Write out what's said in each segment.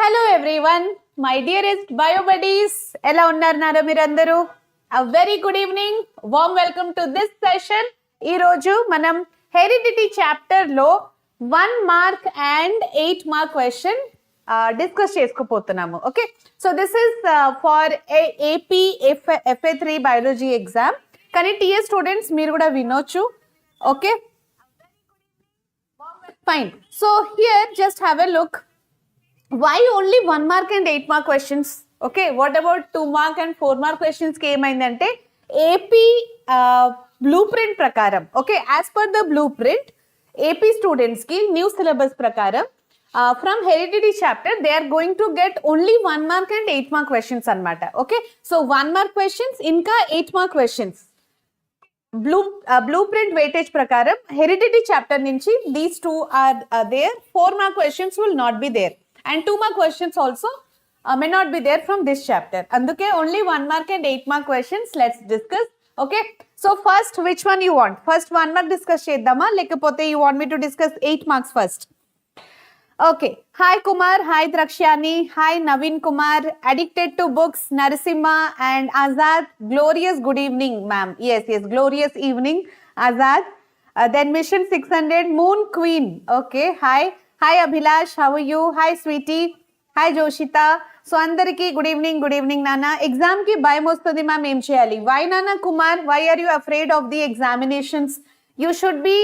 Hello everyone, my dearest bio buddies. ఎలా ఉన్నారు మీరందరూ? A very good evening. Warm welcome to this session. ఈ రోజు మనం heredity chapter లో 1 mark and 8 mark question discuss చేసుకోబోతున్నాము. Okay, so this is for AP FA-3 biology exam. కానీ TS students మీరు కూడా వినొచ్చు. Okay, fine. So here just have a look. Why only 1 mark and 8 mark questions? Okay, what about 2 mark and 4 mark questions ki emaindante AP blueprint prakaram. Okay, as per the blueprint, AP students ki new syllabus prakaram from heredity chapter they are going to get only 1 mark and 8 mark questions anamata. Okay, so 1 mark questions inka 8 mark questions. Blueprint weightage prakaram heredity chapter nunchi these two are there. 4 mark questions will not be there. And 2 mark questions also may not be there from this chapter. Anduke only 1 mark and 8 mark questions. Let's discuss. Okay. So first, which one you want? First 1 mark discuss cheddama. Lekapothe you want me to discuss 8 marks first? Okay. Hi Kumar. Hi Drakshyani. Hi Naveen Kumar. Addicted to books. Narasimha and Azad. Glorious good evening, ma'am. Yes. Glorious evening, Azad. Then Mission 600. Moon Queen. Okay. Hi Abhilash, how are you? Hi sweetie. Hi Joshita. So andariki good evening Nana. Exam ki bhayam ostadi ma'am em cheyali. Why Nana Kumar? Why are you afraid of the examinations? You should be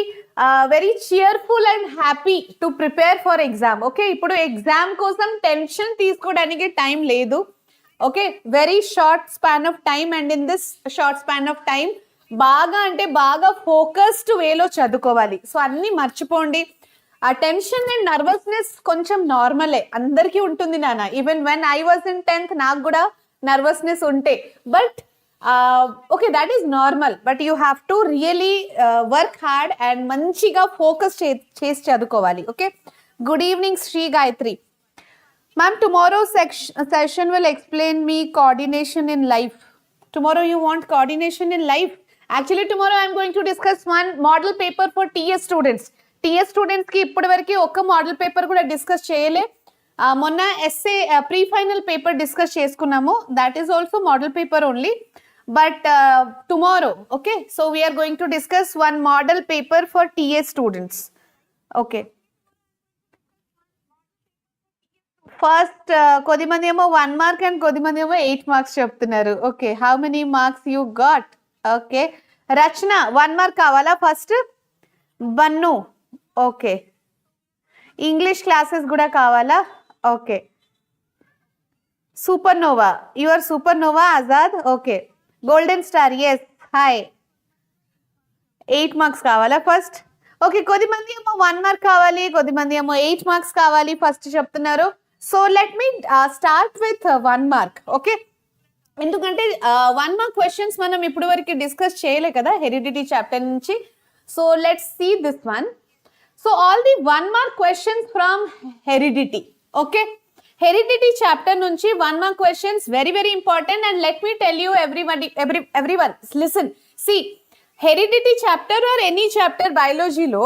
very cheerful and happy to prepare for exam. Okay, ipudu exam kosam tension teeskodaniki time ledu. Okay, very short span of time, and in this short span of time baga ante baga focused way lo chadukovali. So anni marchipondi. ఆ tension and nervousness కొంచెం నార్మలే, అందరికీ ఉంటుంది నాన్న. Even when I was in 10th నాకు కూడా nervousness ఉంటే, but okay that is normal. But you have to really work hard and మంచిగా ఫోకస్ చేసి చదువుకోవాలి. Okay, good evening Shri Gayathri ma'am. Tomorrow session will explain me coordination in life. Tomorrow you want coordination in life? Actually tomorrow I'm going to discuss 1 model paper for TS students. TS students కి ఇప్పటి వరకు ఒక్క model paper కూడా discuss చేయలే. మొన్న SA pre final paper discuss చేసుకున్నాము, that is also model paper only. But tomorrow okay, so we're going to discuss 1 model paper for TS students. Okay, first కొద్దిమంది ఏమో 1 మార్క్ అండ్ కొద్దిమంది ఏమో 8 marks చెప్తున్నారు. Okay, how many marks you got? Okay, Rachana 1 mark కావాలా first? Bannu okay, English classes కూడా కావాలా? Okay, super nova, your super nova Azad. Okay, golden star yes hi. 8 marks కావాలా first? Okay, కొద్దిమంది ఏమో 1 మార్క్ కావాలి, కొద్దిమంది ఏమో 8 మార్క్స్ కావాలి ఫస్ట్ చెప్తున్నారు. So let me start with 1 mark. Okay, ఎందుకంటే 1 మార్క్ క్వశ్చన్స్ మనం ఇప్పుడు వరకు డిస్కస్ చేయలే కదా హెరిడిటీ చాప్టర్ నుంచి. So let's see this one. So all the 1 mark questions from heredity. Okay, heredity chapter nunchi 1 mark questions very important. And let me tell you everyone listen, see, heredity chapter or any chapter biology lo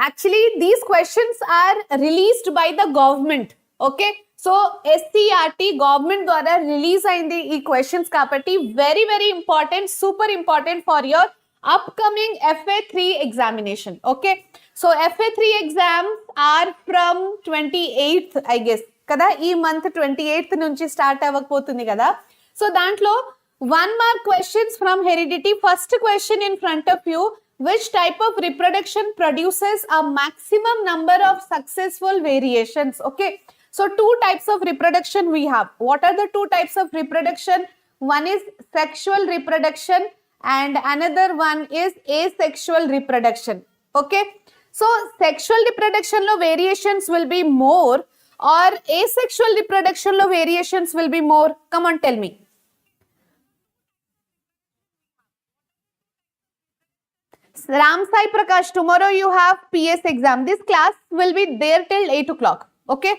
actually these questions are released by the government. Okay, so SCRT government dwara release ayindi ee questions kabatti very important, super important for your upcoming FA-3 examination. Okay, so FA-3 exams are from 28th I guess kada, ee month 28th nunchi start avakapotundi kada. So dantlo 1 mark questions from heredity. First question in front of you: which type of reproduction produces a maximum number of successful variations? Okay, so 2 types of reproduction we have. What are the 2 types of reproduction? One is sexual reproduction and another one is asexual reproduction. Okay, so sexual reproduction lo variations will be more or asexual reproduction lo variations will be more? Come on, tell me. Ram Sai Prakash, tomorrow you have PS exam. This class will be there till 8 o'clock. Okay,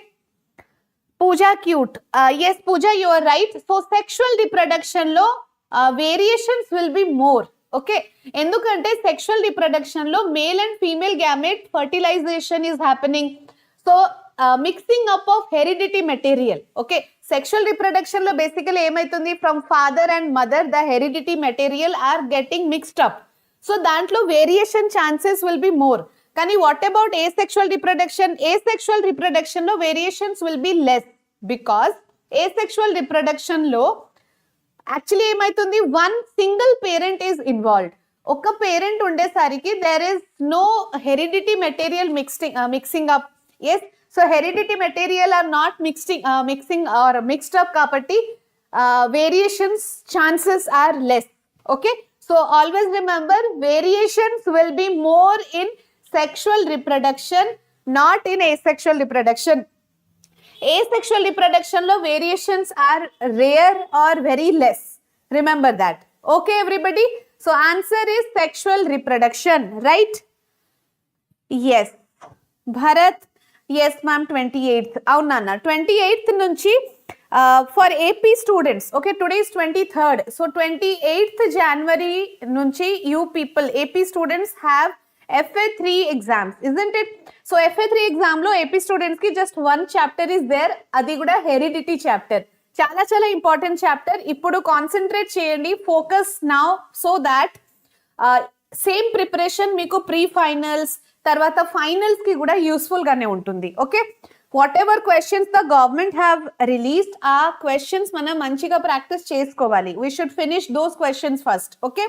Pooja cute. Yes Pooja, you are right. So sexual reproduction lo variations will be more. Okay, endukante sexual reproduction lo male and female gamete fertilization is happening. So mixing up of heredity material. Okay, sexual reproduction లో basically ఏమైతుంది, from father and mother the heredity material are getting mixed up. So దాంట్లో variation chances will be more. కానీ what about asexual reproduction? Asexual reproduction లో variations will be less, because asexual reproduction లో actually ఏమైతుంది, one single parent is involved. ఒక parent ఉండేసరికి there is no heredity material mixing up. Yes, so heredity material are not mixing or mixed up కాబట్టి variations chances are less. Okay, so always remember variations will be more in sexual reproduction, not in asexual reproduction. Asexual reproduction lo variations are rare or very less. Remember that. Okay everybody, so answer is sexual reproduction, right? Yes, Bharat, yes ma'am, 28th. Avunu nanna, 28th nunchi for AP students, okay, today is 23rd, so 28th January nunchi you people AP students have FA-3 exams, isn't it? So FA-3 exam lo AP students ki just one chapter is there, adi kuda heredity chapter. Chala important chapter. Ippudu concentrate cheyandi, focus now, so that same preparation meeku pre finals tarvata finals ki kuda useful gaane untundi. Okay, whatever questions the government have released, ఆ questions మనం మంచిగా practice చేసుకోవాలి. We should finish those questions first. Okay,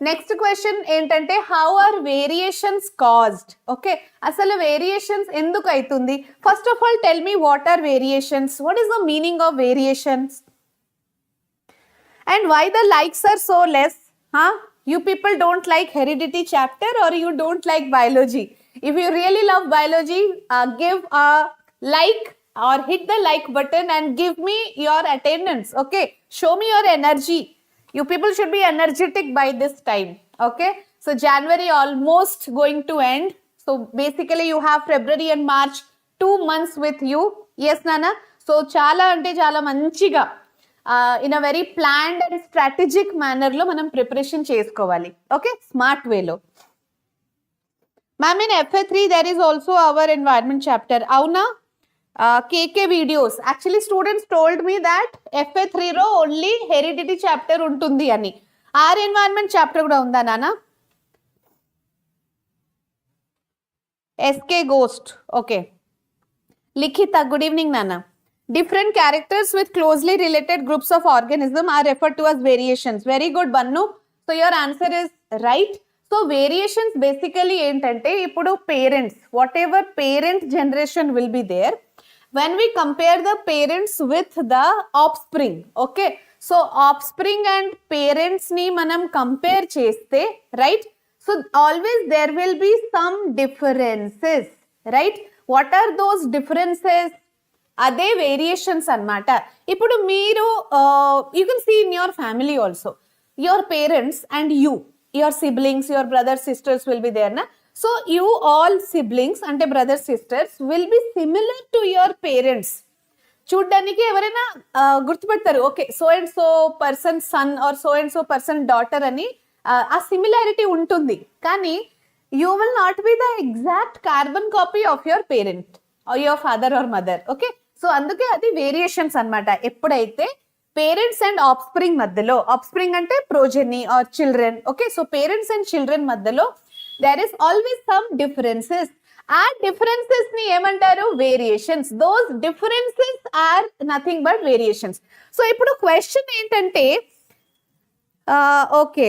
next question ఏంటంటే, how are variations caused? Okay, అసలు variations ఎందుకు అవుతుంది? First of all tell me, what are variations? What is the meaning of variations? And why the likes are so less? You people don't like heredity chapter or you don't like biology? If you really love biology, give a like or hit the like button and give me your attendance. Okay, show me your energy. You people should be energetic by this time. Okay, so January almost going to end, so basically you have February and March 2 months with you. Yes Nana, so chala ante chala manchiga in a very planned and strategic manner lo manam preparation chesukovali. Okay, smart way lo. Ma'am, in FA-3 there is also our environment chapter. Avuna, KK videos. Actually students told me that FA-3 lo only heredity chapter untundi ani. Our environment chapter kuda unda nana? SK Ghost. Okay. Likhita, good evening nana. Different characters with closely related groups of organism are referred to as variations. Very good Bannu. So your answer is right. So variations basically ఏంటంటే, ఇప్పుడు parents, whatever parent generation will be there, when we compare the parents with the offspring, okay, so offspring and parents ni manam compare cheste, right? So always there will be some differences, right? What are those differences? అదే variations అన్నమాట. ఇప్పుడు మీరు you can see in your family also, your parents and your siblings, your brothers sisters will be there నా. So you all siblings అంటే brothers sisters will be similar to your parents. చూడ్డానికి ఎవరైనా గుర్తుపెడతారు, okay so and so person son or so and so person daughter అని ఆ similarity ఉంటుంది. కానీ you will not be the exact carbon copy of your parent or your father or mother. Okay, so అందుకే అది variations అన్నమాట. ఎప్పుడైతే parents and offspring మధ్యలో, offspring అంటే progeny or children, okay, so parents and children మధ్యలో there is always some differences. ఆ differences ని ఏమంటారు? Variations. Those differences are nothing but variations. So ఇప్పుడు క్వశ్చన్ ఏంటంటే, okay,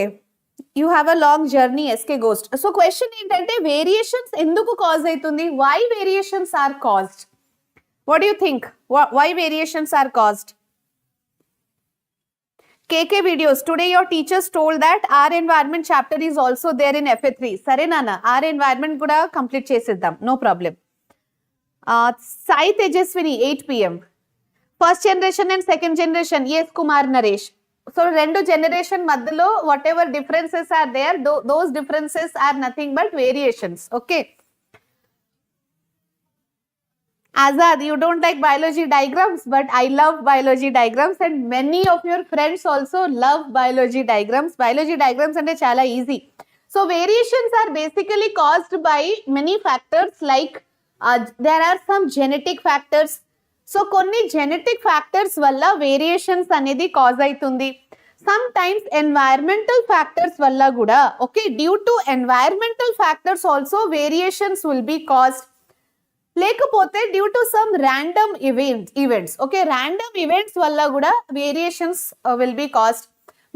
you have a long journey SK ghost. So question ఏంటంటే, variations ఎందుకు cause అవుతుంది? Why variations are caused? What do you think? Why variations are caused? KK videos. Today your teachers told that our environment chapter is also there in FA-3. Sare nana, our environment kuda complete cheseddam. No problem. Sai Tejaswini, 8 p.m. First generation and second generation. Yes, Kumar Naresh. So rendu generation madhyalo whatever differences are there, those differences are nothing but variations. Okay. Azad, you don't like biology diagrams, but I love biology diagrams and many of your friends also love biology diagrams. Biology diagrams ante chala easy. So variations are basically caused by many factors like there are some genetic factors. So కొన్ని genetic factors వల్ల variations అనేది cause అవుతుంది. Sometimes environmental factors వల్ల కూడా, okay, due to environmental factors also variations will be caused. లేకపోతే due to some random events, okay, random events వల్ల కూడా variations will be caused.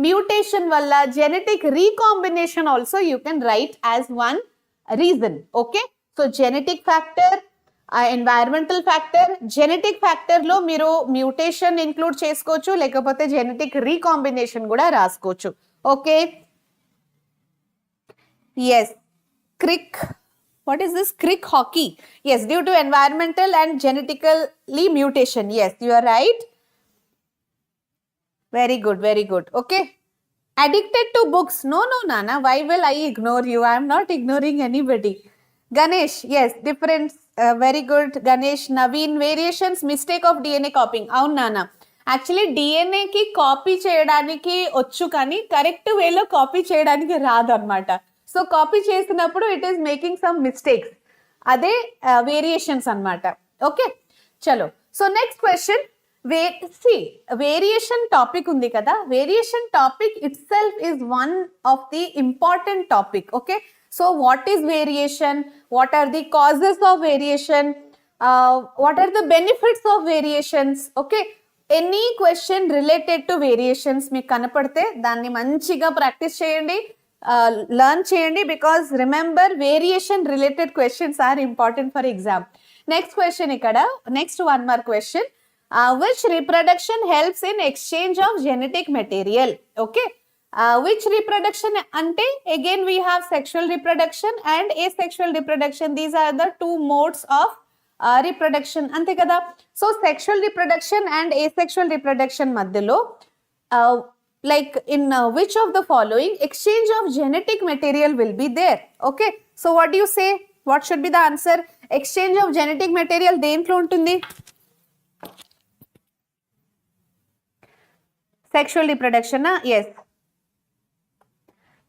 Mutation వల్ల, genetic recombination also you can write as one reason. Okay, so genetic factor, environmental factor, genetic factor లో మీరు mutation include చేసుకోవచ్చు, లేకపోతే genetic recombination కూడా రాసుకోవచ్చు. Okay, yes, క్రిక్, what is this? Crick hockey. Yes, due to environmental and genetically mutation. Yes, you are right. Very good, very good. Okay. Addicted to books. No, Nana. Why will I ignore you? I am not ignoring anybody. Ganesh. Yes, difference. Very good. Ganesh. Naveen. Variations. Mistake of DNA copying. Avun Nana. Actually, DNA ki copy cheyadaniki ochu kani correct way lo copy cheyadaniki raadu annamata. So copy చేసినప్పుడు it is making some mistakes, అదే variations అన్నమాట. Okay, చలో. So next question, variation topic ఉంది కదా, variation topic itself is one of the important topic. Okay, so what is variation, what are the causes of variation, what are the benefits of variations. Okay, any question related to variations మీకు కనపడితే దాన్ని మంచిగా practice చేయండి, learn cheyandi, because remember variation related questions are important for exam. Next question ikkada, next one more question, which reproduction helps in exchange of genetic material. Okay, which reproduction ante, again we have sexual reproduction and asexual reproduction. These are the two modes of reproduction ante kada. So sexual reproduction and asexual reproduction madhyalo like in which of the following exchange of genetic material will be there. Okay, so what do you say, what should be the answer? Exchange of genetic material dentlo untundi, sexual reproduction na. Yes,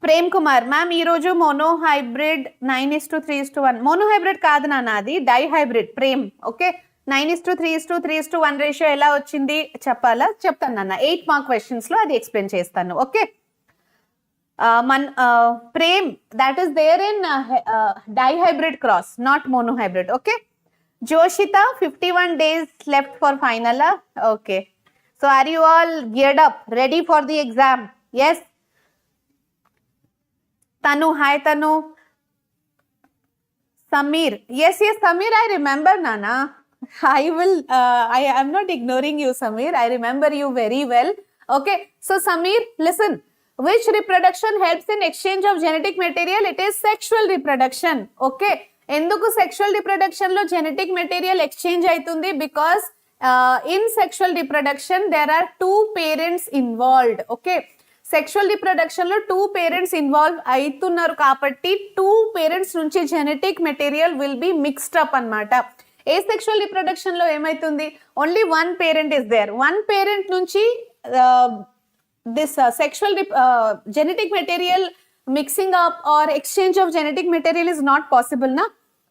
Prem Kumar ma'am, ee roju monohybrid 9:3:1, monohybrid kaadu nana, adi dihybrid. Prem, okay, 9:3:3:1 ratio ఎలా వచ్చింది చెప్పాలా? చెప్తాను నాన్న, 8 mark questions లో అది explain చేస్తాను. Okay, Prem, that is there in dihybrid cross, not monohybrid. Okay, Joshitha 51 days left for final. Okay, so are you all geared up, ready for the exam? Yes. Tanu, hi Tanu. Sameer, yes, Samir, I remember Nana. I am not ignoring you, Samir. I remember you very well. Okay, so Samir, listen. Which reproduction helps in exchange of genetic material? It is sexual reproduction. Okay, enduku sexual reproduction lo genetic material exchange aitundi? Because in sexual reproduction there are two parents involved. Okay, sexual reproduction lo two parents involved aitunnaru kabatti two parents nunchi genetic material will be mixed up annamata. Asexual reproduction lo emaitundi, only one parent is there, one parent nunchi this sexual genetic material mixing up or exchange of genetic material is not possible na.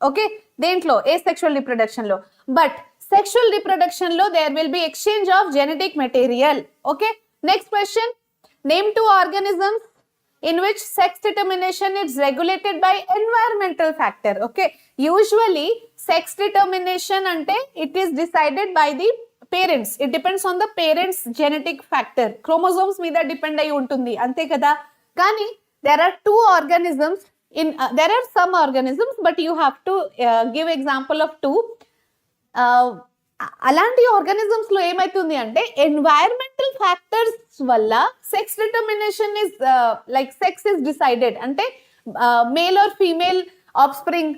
Okay, dentlo asexual reproduction lo, but sexual reproduction lo there will be exchange of genetic material. Okay, next question, name two organisms in which sex determination is regulated by environmental factor. Okay, usually sex determination ante it is decided by the parents, it depends on the parents genetic factor, chromosomes meeda depend ayi untundi ante kada. Kani there are two organisms in there are some organisms, but you have to give example of two. అలాంటి organisms లో ఏమైతుంది అంటే environmental factors వల్ల sex determination is like sex is decided, అంటే male or female offspring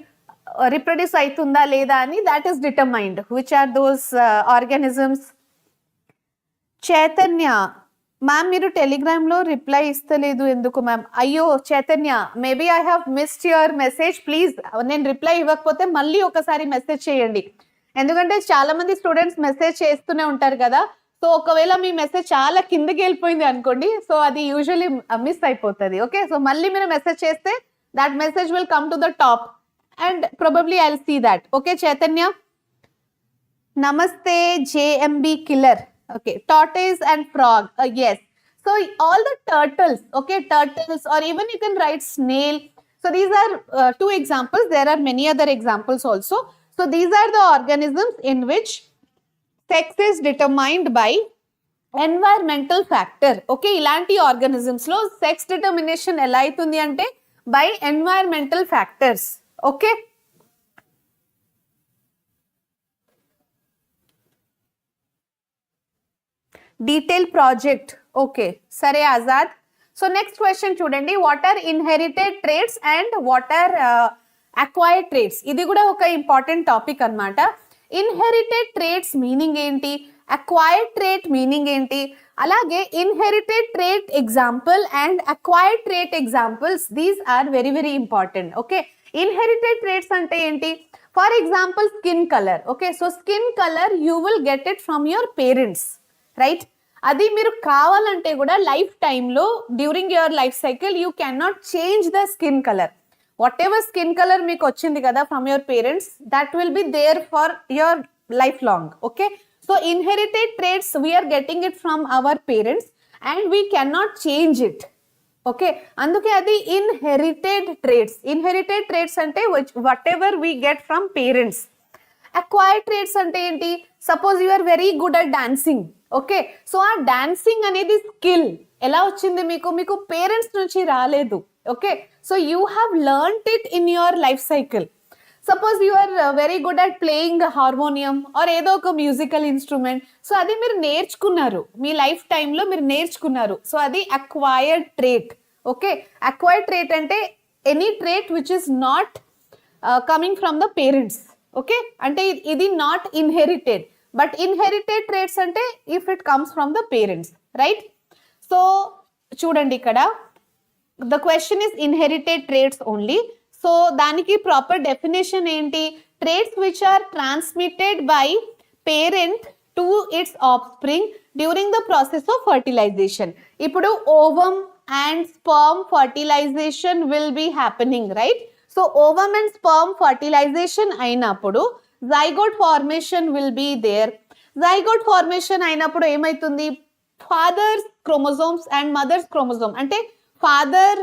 reproduce అవుతుందా లేదా అని that is determined. Which are those organisms? Chaitanya ma'am, మీరు టెలిగ్రామ్ లో రిప్లై ఇస్తలేదు ఎందుకు మ్యామ్? అయ్యో Chaitanya, maybe I have missed your message. Please నేను రిప్లై ఇవ్వకపోతే మళ్ళీ ఒకసారి మెసేజ్ చేయండి, ఎందుకంటే చాలా మంది స్టూడెంట్స్ మెసేజ్ చేస్తూనే ఉంటారు కదా. సో ఒకవేళ మీ మెసేజ్ చాలా కిందకి వెళ్ళిపోయింది అనుకోండి, సో అది యూజువల్లీ మిస్ అయిపోతుంది. ఓకే, సో మళ్ళీ మీరు మెసేజ్ చేస్తే that message will come to the top and probably I'll see that. Okay, Chaitanya. Namaste, JMB killer. Okay, tortoise and frog. Yes. So all the turtles, okay, turtles, or even you can write snail. So these are two examples. There are many other examples also. So these are the organisms in which sex is determined by environmental factor. Okay, ilanti organisms lo sex determination ela aitundi ante by environmental factors. Okay. Detailed project. Okay. Sare Azad. So next question chudandi. What are inherited traits and what are acquired traits? Idi kuda oka important topic anamata. Inherited traits meaning enti? Acquired trait meaning enti? Alage inherited trait example and acquired trait examples, these are very, very important. Okay. Inherited traits ante enti? For example, skin color. Okay. So skin color you will get it from your parents. Right? Adi మీరు కావాలంటే కూడా life టైంలో during your life cycle you can not change the skin colour. Whatever skin colour మీకు వచ్చింది కదా from your parents, that will be there for your life long. Okay, so inherited traits we're getting it from our parents and we can not change it. Okay, అందుకే అది inherited traits. Inherited traits అంటే whatever we get from parents. Acquired traits అంటే ఏంటి? Suppose you are very good at dancing. Okay, so ఆ dancing అనేది skill ఎలా వచ్చింది మీకు? మీకు పేరెంట్స్ నుంచి రాలేదు. Okay, so you have learned it in your life cycle. Suppose you are very good at playing harmonium or ఏదో ఒక మ్యూజికల్ ఇన్స్ట్రుమెంట్. సో అది మీరు నేర్చుకున్నారు, మీ లైఫ్ టైంలో మీరు నేర్చుకున్నారు. సో అది acquired trait. Okay, acquired trait అంటే any trait which is not coming from the parents. Okay, అంటే ఇది not inherited. But inherited traits అంటే if it comes from the parents, right? So చూడండి ఇక్కడ the question is inherited traits only. So దానికి proper definition ఏంటి? Traits which are transmitted by parent to its offspring during the process of fertilization. ఇప్పుడు ovum and sperm fertilization will B happening, right? So ovum and sperm fertilization అయినప్పుడు zygote formation will be there. Zygote formation అయినప్పుడు ఏమైతుంది? Father's chromosomes and mother's chromosome అంటే father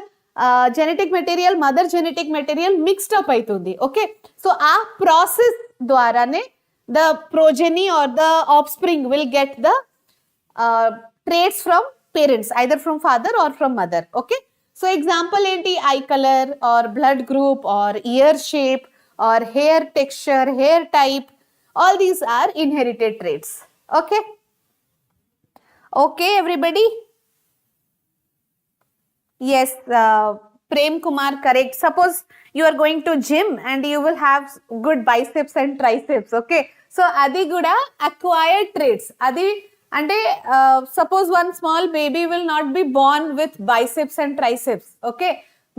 genetic material, mother genetic material mixed up అవుతుంది. Okay, so ఆ process ద్వారానే the progeny or the offspring will get the traits from parents, either from father or from mother. Okay, so example enti? Eye color or blood group or ear shape or hair texture, hair type, all these are inherited traits. Okay, okay everybody? Yes, Prem Kumar, correct. Suppose you are going to gym and you will have good biceps and triceps. Okay, so adi kuda acquired traits. Adi అంటే suppose one small baby will not be born with biceps and triceps. Okay,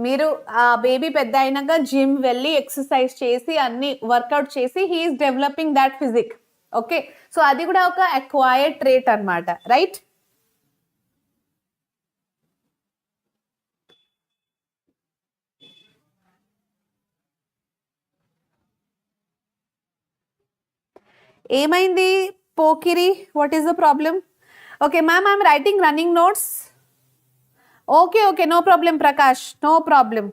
మీరు ఆ baby పెద్ద అయినాక gym వెళ్ళి exercise చేసి అన్ని workout చేసి he's developing that physique. Okay, so అది కూడా ఒక అక్వైర్డ్ ట్రేట్ అన్నమాట, రైట్? ఏమైంది పోకిరి? What is the problem? Okay, ma'am, I'm writing running notes. Okay, okay, no problem, Prakash, no problem.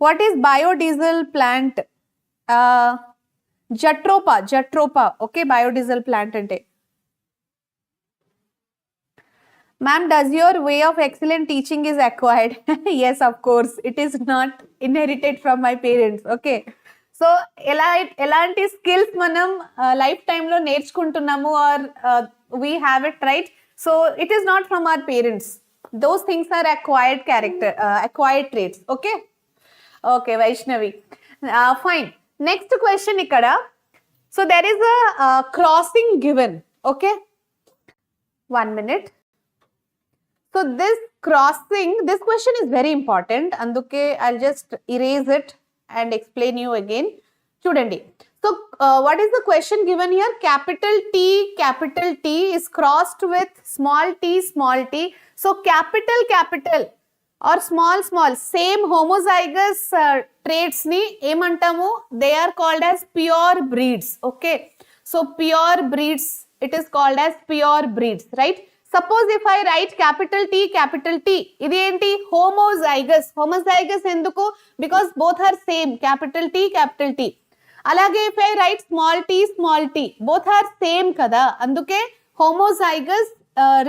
What is biodiesel plant? Jatropha. Okay, biodiesel plant ante. Ma'am, does your way of excellent teaching is acquired? Yes, of course, it is not inherited from my parents. Okay, so ఎలాంటి skills మనం life టైంలో నేర్చుకుంటున్నాము or we have it, right? So it is not from our parents. Those things are acquired character, acquired traits. Okay, okay Vaishnavi, fine. Next question ఇక్కడ. So there is a crossing given. Okay, 1 minute. So this crossing, this question is very important, అందుకే I just erase it and explain you again. Chudandi. So what is the question given here? Capital T is crossed with small t. So capital or small same homozygous traits ni emantamu, they are called as pure breeds. Okay, so pure breeds, it is called as pure breeds, right? Suppose if I write capital T, ఇది ఏంటి homozygous. Homozygous ఎందుకు? Because both are same, capital T. అలాగే if I write small t, both are same కదా, అందుకే homozygous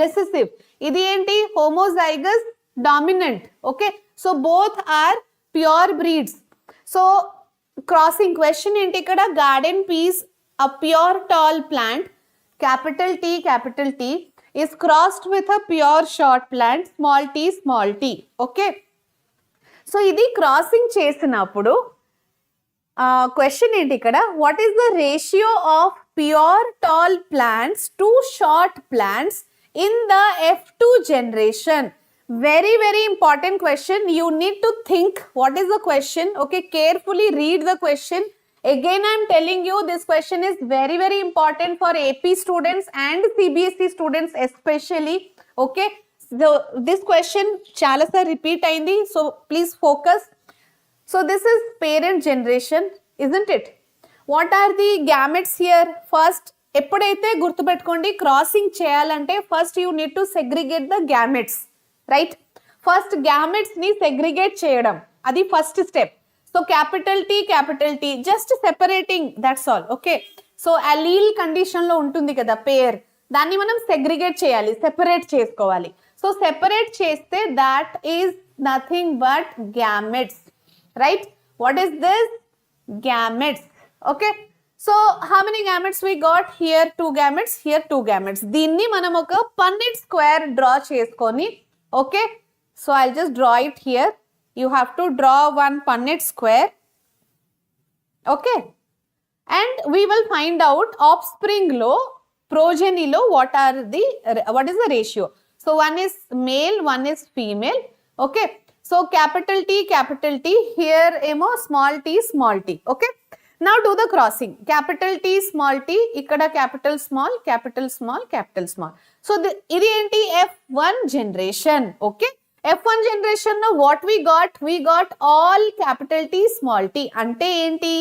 recessive. ఇది ఏంటి homozygous dominant. Okay, so both are pure breeds. So crossing question ఏంటి ఇక్కడ, garden peas, a pure tall plant, capital T is crossed with a pure short plant, small t. Okay, so ఇది crossing చేసినప్పుడు question ఏంటి ఇక్కడ, what is the ratio of pure tall plants to short plants in the F2 generation? Very important question. You need to think what is the question. Okay, carefully read the question. Again I am telling you, this question is very important for AP students and CBSE students especially. Okay, so this question chala sir repeat ayindi, so please focus. So this is parent generation, isn't it? What are the gametes here? First, ఎప్పుడైతే గుర్తుపెట్టుకోండి, crossing చేయాలంటే first you need to segregate the gametes, right? First gametes ని segregate చేయడం, అది first step. So capital T just separating, that's all. Okay, so అలీల్ condition లో ఉంటుంది కదా పేర్, దాన్ని మనం సెగ్రిగేట్ చేయాలి, సెపరేట్ చేసుకోవాలి. సో సెపరేట్ చేస్తే that is nothing but gametes, right? What is this? Gametes. Okay, so how many gametes we got? Here 2 gametes, here 2 gametes. దీన్ని మనం ఒక Punnett square draw చేసుకొని, okay, so I'll just draw it here. You have to draw one Punnett square. Okay, and we will find out offspring lo, progeny lo, what is the ratio. So one is male, one is female. Okay, so capital T, here emo small t. Okay, now do the crossing. Capital T, small t, ikkada capital small. So idi enti F1 generation. Okay, F1 generation no, what we got all capital T, small t. Ante enti,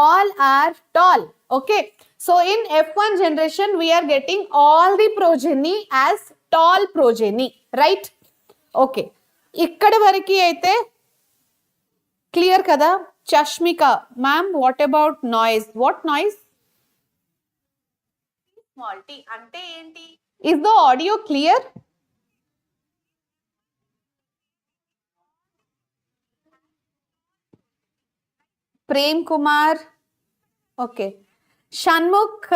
all are tall. Okay, so in F1 generation we are getting all the progeny as tall progeny, right? Okay, ఇక్కడి వరకు అయితే clear కదా? Chashmika ma'am, what about noise? What noise? Small T అంటే ఏంటి? Is the audio clear? Prem Kumar, okay. Shanmukh,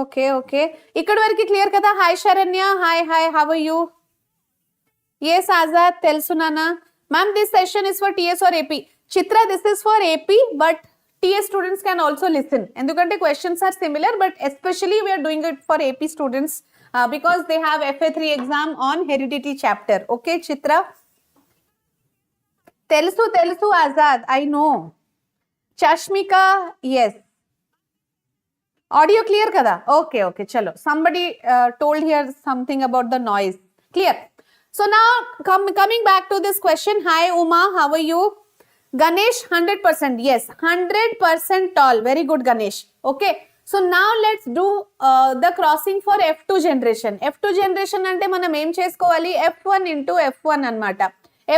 okay, ఇక్కడ వరకు clear కదా? Hi Saranya, hi, how are you? yes Azad, తెలుసు నాన్న. Ma'am, this session is for TS or AP. Chitra, this is for AP but TS students can also listen, ఎందుకంటే questions are similar, but especially we're doing it for AP students because they have FA-3 exam on heredity chapter. Okay Chitra, తెలుసు Azad, I know. Chashmika, yes. Audio clear kada? Okay, chalo. Somebody told here something about the noise. Clear. So now coming back to this question. Hi Uma, how are you? Ganesh, 100%. Yes, 100% tall. Very good Ganesh. Okay. So now let's do the crossing for F2 generation. F2 generation ante manam em chesukovali? F1 into F1 anamata.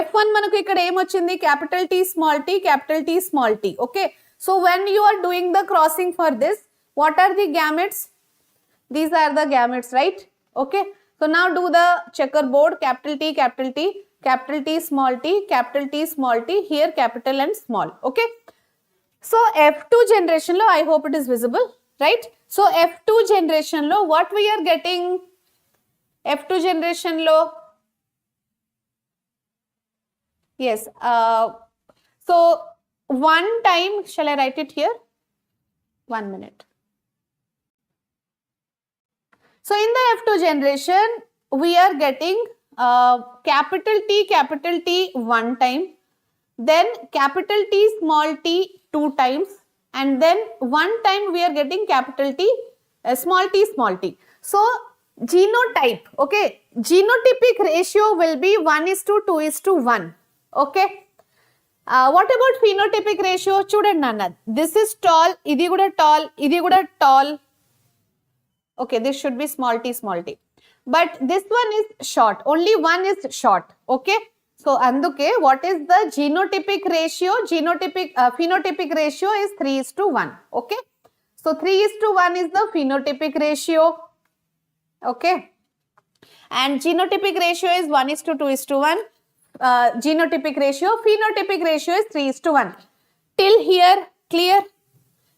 F1 manaku ikkada em ochindi? Capital T, small t. Okay. So when you are doing the crossing for this, what are the gametes? These are the gametes, right? Okay, so now do the checkerboard. Capital T, small t, here capital and small. Okay, so F2 generation lo, I hope it is visible, right? So F2 generation lo, what we are getting? F2 generation lo, yes, so one time, shall I write it here? 1 minute. So in the F2 generation, we are getting capital T 1 time, then capital T, small t 2 times, and then 1 time we are getting capital T, small t. So genotype. Okay, genotypic ratio will be 1:2:1. Okay. What about phenotypic ratio? Chudandi nanna. This is tall, idi kuda tall. Okay, this should be small t. But this one is short. Only one is short. Okay. So anduke, what is the genotypic ratio? Phenotypic ratio is 3:1. Okay. So 3:1 is the phenotypic ratio. Okay. And genotypic ratio is 1:2:1. Genotypic ratio. Phenotypic ratio is 3:1. Till here, clear?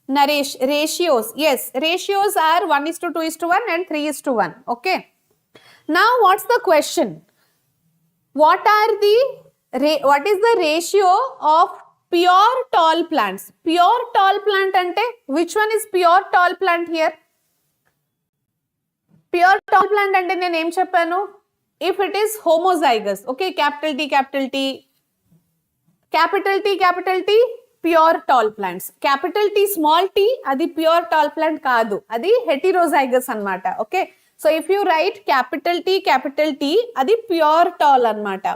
Naresh, ratios. Yes, ratios are 1:2:1 and 3:1. Okay. Now, what's the question? What is the ratio of pure tall plants? Pure tall plant ante, which one is pure tall plant here? Pure tall plant ante nenu em cheppanu? If it is homozygous, okay, capital T, pure tall plants. Capital T, small t, adi pure tall plant kaadu. Adi heterozygous anmata. Okay. So if you write capital T, adi pure tall anmata.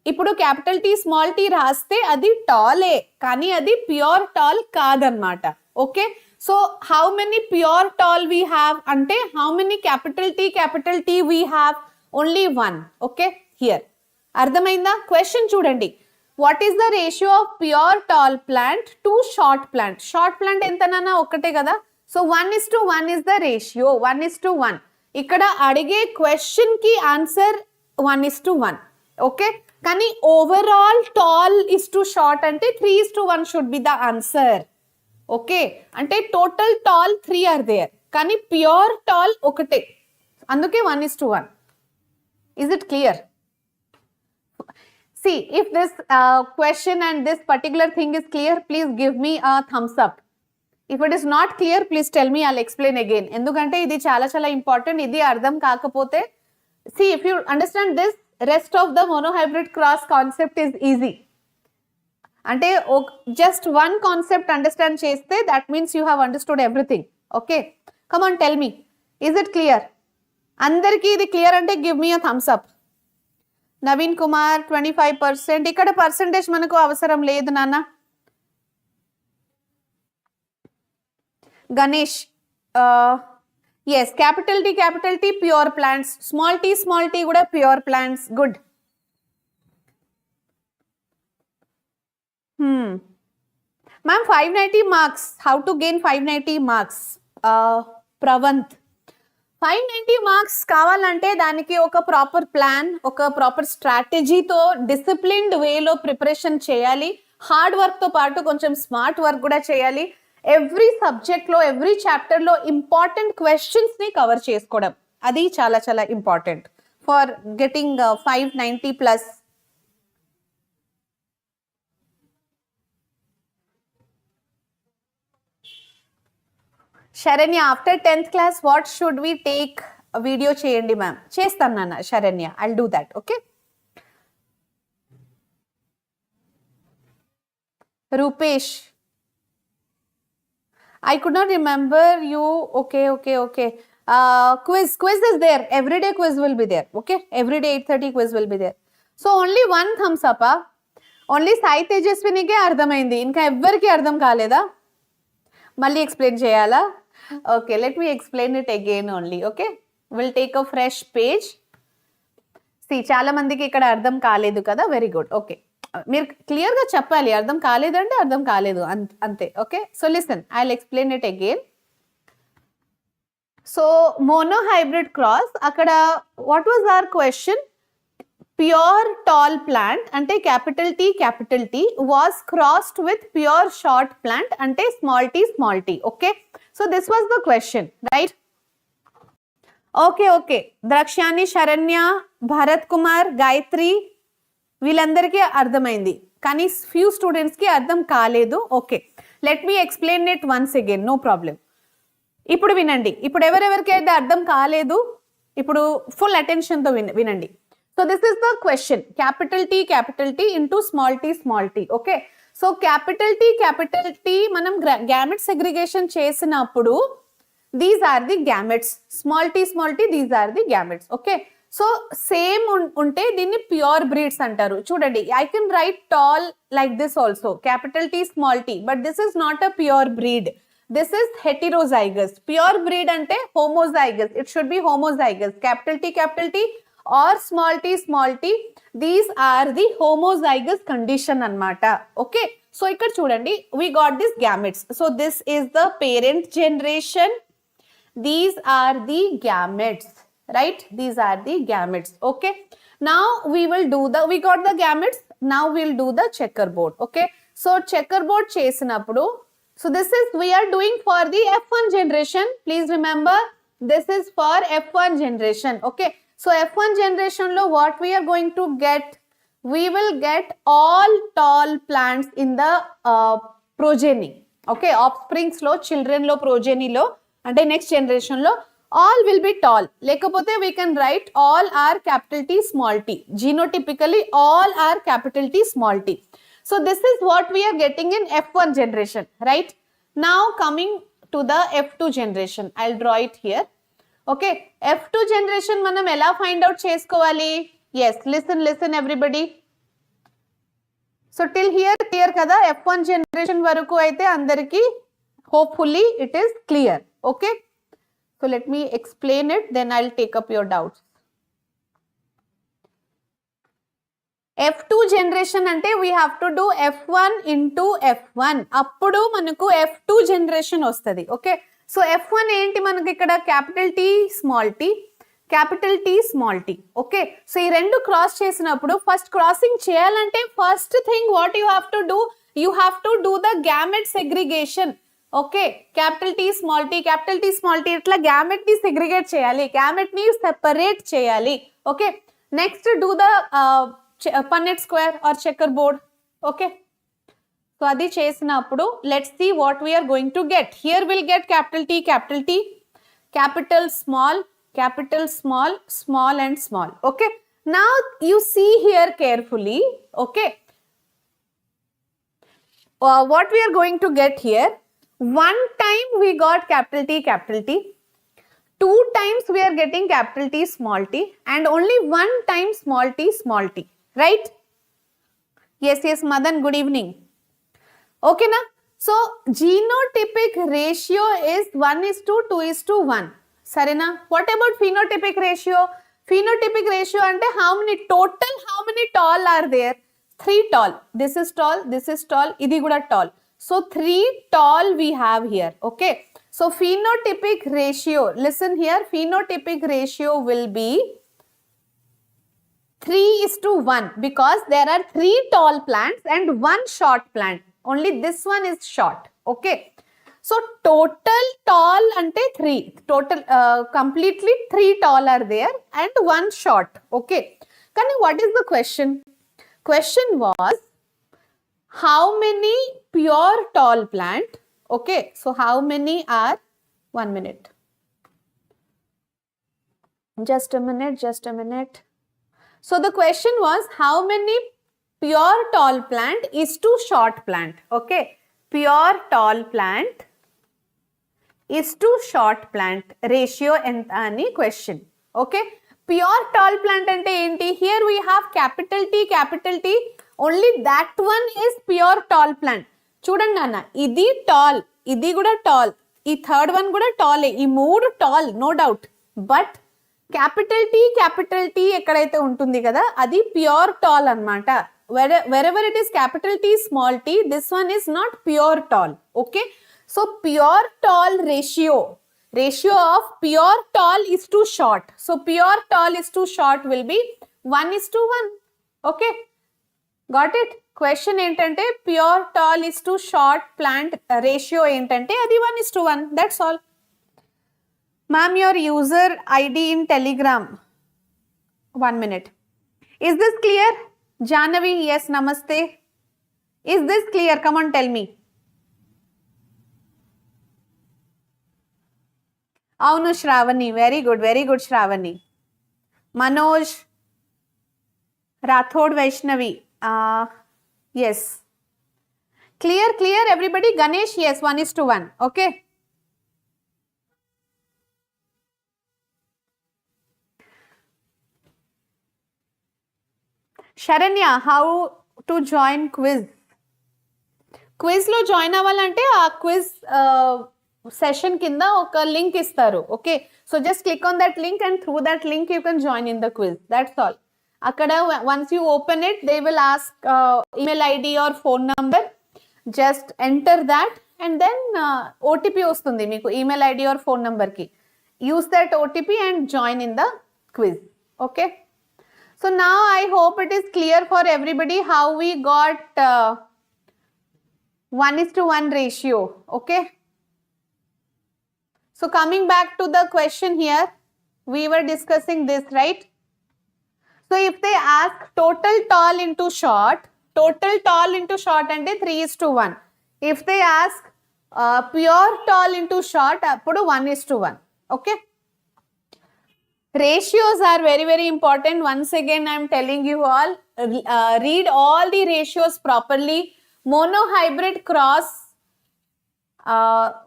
Ipudu capital T, small t raste adi tall kani adi pure tall kaadannata. Okay. So how many pure tall we have? Ante how many capital T we have? Only one. Okay. Here. Ardhamainda? Question chudandi. What is the ratio of pure tall plant to short plant? Short plant enta nana okkate kada. So 1:1 is the ratio. 1:1. Ikkada adige question ki answer 1:1. Okay. Kani overall tall is to short ante 3:1 should be the answer. Okay. Ante total tall 3 are there. Kani pure tall okate. Anduke 1:1. Is it clear? See, if this question and this particular thing is clear, please give me a thumbs up. If it is not clear, please tell me, I'll explain again. Endukante idi chala important. Idi ardham kaakapote. See, if you understand this, rest of the monohybrid cross concept is easy. Ante just one concept understand cheste, that means you have understood everything. Okay. Come on, tell me. Is it clear? Andarki idi clear ante give me a thumbs up. Naveen Kumar 25%. Ikkada percentage manaku avasaram ledu nana. Ganesh, yes, capital T pure plants, small t kuda pure plants. Good. Ma'am, 590 marks. How to gain 590 marks? Pravant. 590 marks కావాలంటే దానికి ఒక proper plan, ఒక proper స్ట్రాటజీతో disciplined వేలో preparation చేయాలి. Hard work తో పాటు కొంచెం smart work కూడా చేయాలి. ఎవ్రీ సబ్జెక్ట్ లో, ఎవ్రీ చాప్టర్ లో ఇంపార్టెంట్ క్వశ్చన్స్ ని కవర్ చేసుకోవడం, అది చాలా చాలా important for getting 590+. Sharanya, after 10th class, what should we take a video cheyandi ma'am? Chestan nana, Sharanya. I'll do that. Okay. Rupesh, I could not remember you. Okay. Quiz is there. Everyday quiz will be there. Okay. Everyday 8:30 quiz will be there. So only one thumbs up. Only Sai Tejaswinike ardhamaindi. Inka evvariki ardham kaleda. Malli explain cheyala. Okay, let me explain it again only. Okay, we'll take a fresh page. See, చాలా మందికి ఇక్కడ అర్థం కాలేదు కదా. Very good. Okay, మీరు clear గా చెప్పాలి. అర్థం కాలేదంటే అర్థం కాలేదు అంతే. Okay, so listen, I will explain it again. So monohybrid cross, అక్కడ what was our question? Pure tall plant ante capital T was crossed with pure short plant ante small t. Okay, so this was the question, right? Okay. Drakshani, Sharanya, Bharat Kumar, Gayatri, వీళ్ళందరికీ అర్థమైంది, కానీ few students కి అర్థం కాలేదు. Okay, let me explain it once again, no problem. ఇప్పుడు వినండి. ఇప్పుడు ఎవరెవరికైతే అర్థం కాలేదు, ఇప్పుడు ఫుల్ అటెన్షన్ తో వినండి. So this is the question, capital T into small t. Okay, so capital T manam gamete segregation చేసినప్పుడు These are the gametes. Small t, these are the gametes. Okay. So same unte దీన్ని pure breeds అంటారు. చూడండి, I can write tall like this also, capital T small t, but this is not a pure breed. This is heterozygous. Pure breed ante homozygous. It should be homozygous. Capital T or small t. These are the homozygous condition anmata. Okay. So ikkada chudandi, we got this gametes. So this is the parent generation. These are the gametes, right? These are the gametes. Okay. Now we will do we got the gametes. Now we'll do the checkerboard. Okay. So checkerboard chesinappudu. So this is, we are doing for the F1 generation. Please remember, this is for F1 generation. Okay. So F1 generation lo what we are going to get? We will get all tall plants in the progeny. Okay. Offsprings lo, children lo, progeny lo, and the next generation lo, all will be tall. Lekapothe we can write all are capital T small t. Genotypically all are capital T small t. So this is what we are getting in F1 generation, right? Now coming to the F2 generation, I'll draw it here. Okay, F2 generation manam ela find out chesukovali? Yes, listen everybody. So till here clear kada? F1 generation varaku aithe andariki hopefully it is clear. Okay, so let me explain it, then I'll take up your doubts. F2 generation ante we have to do F1 into F1. Appudu manaku F2 generation ostadi. Okay. So F1 enti manaku ikkada capital T small t, capital T small t. Okay. So ee rendu cross chesinappudu, first crossing cheyalante first thing what you have to do, you have to do the gamete segregation. Okay. Capital T small t itla gamete ni segregate cheyali, gamete ni separate cheyali. Okay. Next do the Punnett square or checkerboard. Okay. So adi chesinappudu, let's see what we are going to get. Here we'll get capital T, capital small, small and small. Okay. Now you see here carefully. Okay. What we are going to get here, one time we got capital T. Two times we are getting capital T small t, and only one time small t. Right? Yes, Madan, good evening. Okay, na? So, genotypic ratio is 1:2:1. Sarena? What about phenotypic ratio? Phenotypic ratio ante how many tall are there? 3 tall. This is tall, idi kuda tall. So, 3 tall we have here. Okay. So, phenotypic ratio, listen here, phenotypic ratio will be 3:1 because there are 3 tall plants and 1 short plant. Only this one is short. Okay. So total tall ante 3. Total completely 3 tall are there and 1 short. Okay. Kani, what is the question? Question was how many pure tall plant? Okay. So how many are? 1 minute. Just a minute. So the question was how many pure tall plant is to short plant. Okay. Pure tall plant is to short plant ratio enta ani question. Okay. Pure tall plant ante enti? Here we have capital T. Only that one is pure tall plant. Chudandi anna, idi tall, idi kuda tall, ee third one kuda tall, ee moodu tall, no doubt. But capital T ekkadaithe untundi kada, adi pure tall anamata. Wherever it is capital T small t, this one is not pure tall. Okay. So pure tall ratio of pure tall is to short. So pure tall is to short will be 1:1. Okay. Got it? Question entante pure tall is to short plant ratio entante adi 1:1. That's all. Ma'am, your user ID in Telegram. 1 minute. Is this clear? Janavi, yes, namaste. Is this clear? Come on, tell me. Avunu Shravani, very good Shravani. Manoj, Rathod Vaishnavi, yes. Clear everybody? Ganesh, yes, 1:1. Okay. Saranya, how to join quiz? క్విజ్లో join అవ్వాలంటే ఆ quiz session కింద ఒక link ఇస్తారు. Okay, so just click on that link and through that link you can join in the quiz. That's all. అక్కడ once you open it they will ask email ID or phone number. Just enter that and then OTP వస్తుంది మీకు email ID or phone నంబర్కి. Use that OTP and join in the quiz. Okay, so now I hope it is clear for everybody how we got 1:1 ratio. Okay, so coming back to the question here, we were discussing this, right? So if they ask total tall into short and 3:1. If they ask pure tall into short, appudu 1:1. Okay, ratios are very, very important. Once again, I am telling you all, read all the ratios properly. Monohybrid cross,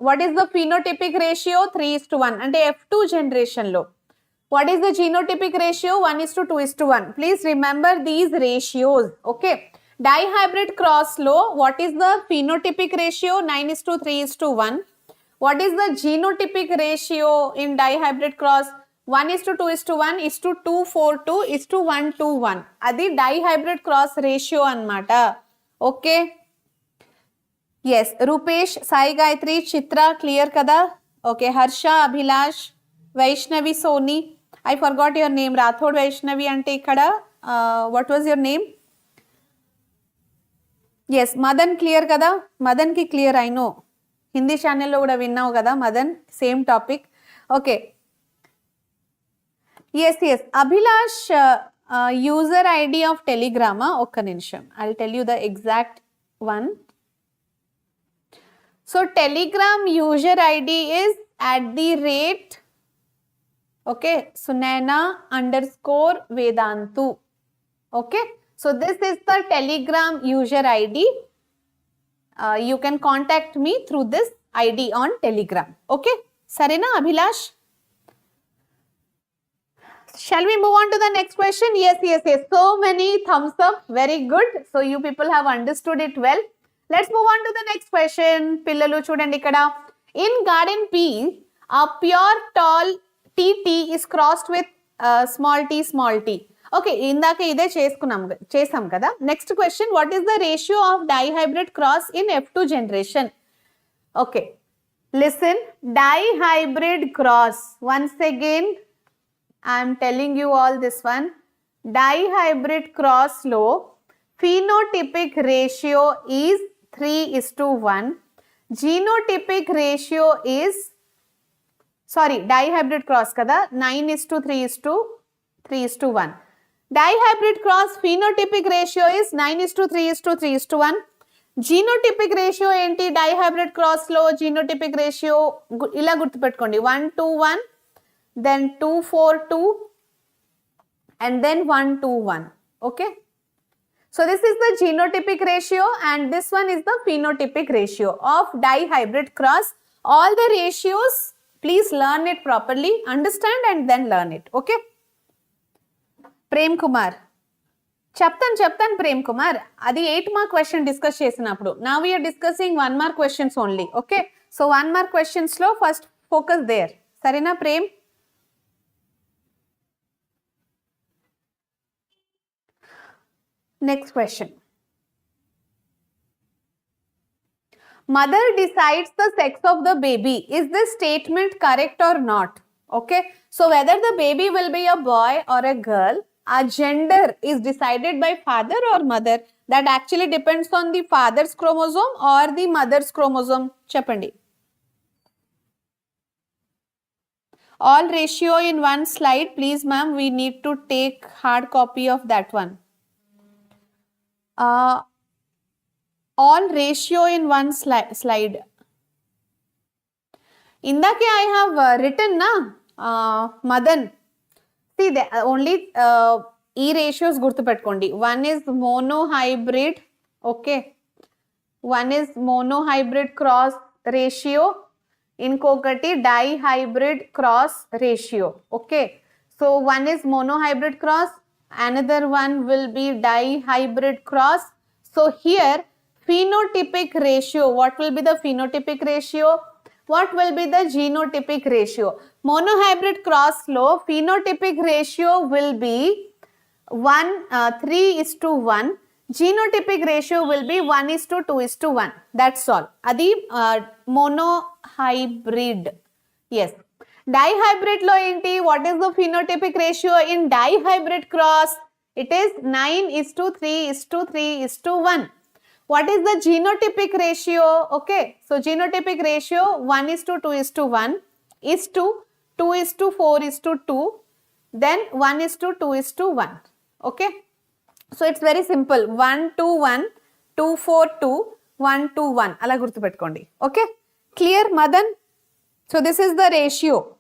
what is the phenotypic ratio? 3:1. And F2 generation lo. What is the genotypic ratio? 1:2:1. Please remember these ratios. Okay. Dihybrid cross lo, what is the phenotypic ratio? 9:3:1. What is the genotypic ratio in dihybrid cross? 1:2:1 2:4:2 1:1. అది dihybrid cross ratio అన్నమాట. Okay, yes. Rupesh, Sai Gayatri, Chitra clear కదా? Okay, Harsha, Abhilash, Vaishnavi, Soni. I forgot your name. Rathod Vaishnavi అంటే ఇక్కడ what was your name? Yes, Madan clear కదా? మదన్కి clear, I know. Hindi ఛానల్లో కూడా విన్నావు కదా Madan, same topic. Okay, yes, yes. Abhilash, user ID of Telegram. Okka nimisham, I'll tell you the exact one. So Telegram user ID is @ okay, Sunaina_Vedantu. Okay, so this is the Telegram user ID. You can contact me through this ID on Telegram. Okay, sarena Abhilash? Shall we move on to the next question? Yes, yes, yes. So many thumbs up. Very good. So you people have understood it well. Let's move on to the next question. Pillalu chudandi ikkada. In garden P, a pure tall TT is crossed with small t, small t. Okay, indaka ide chesam kada. Next question, what is the ratio of dihybrid cross in F2 generation? Okay, listen, dihybrid cross. Once again, I am telling you all this one. Dihybrid cross lo, phenotypic ratio is 3:1. Genotypic ratio is, sorry, dihybrid cross kada, 9:3:1. Dihybrid cross phenotypic ratio is 9:3:1. Genotypic ratio enti dihybrid cross lo, genotypic ratio ila gurtu pettukondi, 1:1. then 2:4:2 and then 1:1. Okay, so this is the genotypic ratio and this one is the phenotypic ratio of dihybrid cross. All the ratios, please learn it properly, understand and then learn it. Okay, Prem Kumar, చెప్తాను ప్రేమ్ కుమార్, అది 8 mark question discuss చేసినప్పుడు. now we are discussing 1 mark questions only. Okay, so 1 mark questions లో first focus there. సరేనా Prem? Next question. Mother decides the sex of the baby. Is this statement correct or not? Okay, so whether the baby will be a boy or a girl, a gender is decided by father or mother. That actually depends on the father's chromosome or the mother's chromosome. Cheppandi. All ratio in one slide, please ma'am. We need to take hard copy of that one. All ratio in one slide. Indake I have written na Madan. See, the only e ratios gurtu pettukondi. One is monohybrid. Okay, one is monohybrid cross ratio. Inkokati dihybrid cross ratio. Okay, so one is monohybrid cross, Another one will be dihybrid cross. So here phenotypic ratio, what will be the phenotypic ratio? What will be the genotypic ratio? Monohybrid cross lo phenotypic ratio will be 3:1. Genotypic ratio will be 1:2:1. That's all. Adi monohybrid. Yes. Dihybrid lo enti, what is the phenotypic ratio in dihybrid cross? It is 9:3:3:1. What is the genotypic ratio? Okay, so genotypic ratio 1:2:1 is to 2:4:2, then 1:2:1. Okay, so it's very simple. 1:1, 2:4:2, 1:1. Ala gurtu pettukondi. Okay, clear, Madan? So this is the ratio.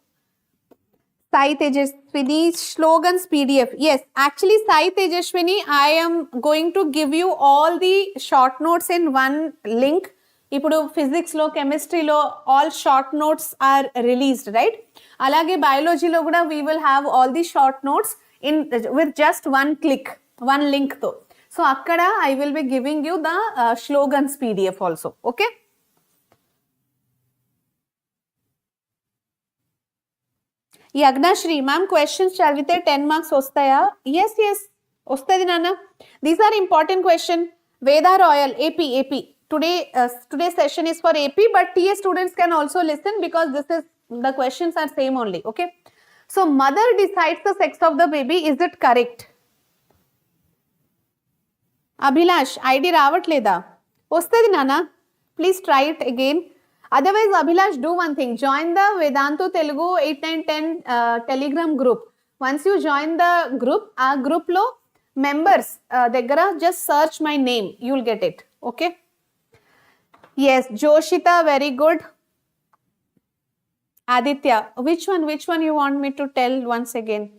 Sai Tejaswini slogans PDF. Yes, actually Sai Tejaswini, I am going to give you all the short notes in one link. Ipudu physics lo, chemistry lo, all short notes are released, right? Alage biology lo kuda we will have all the short notes in with just one click, one link tho. So akkada I will be giving you the slogans PDF also. Okay? Yagnashri, ma'am, questions chavite 10 marks ostaya? Yes, ostadi nana. These are important question. Veda Royal, AP. Today's session is for AP, but TA students can also listen because the questions are same only. Okay. So mother decides the sex of the baby. Is it correct? Abhilash, ID ravatleda. Ostadi nana. Please try it again. Otherwise, Abhilash, do one thing. Join the Vedantu Telugu 8, 9, 10 Telegram group. Once you join the group, our group lo members deggara just search my name. You will get it. Okay. Yes, Joshita, very good. Aditya, which one you want me to tell once again?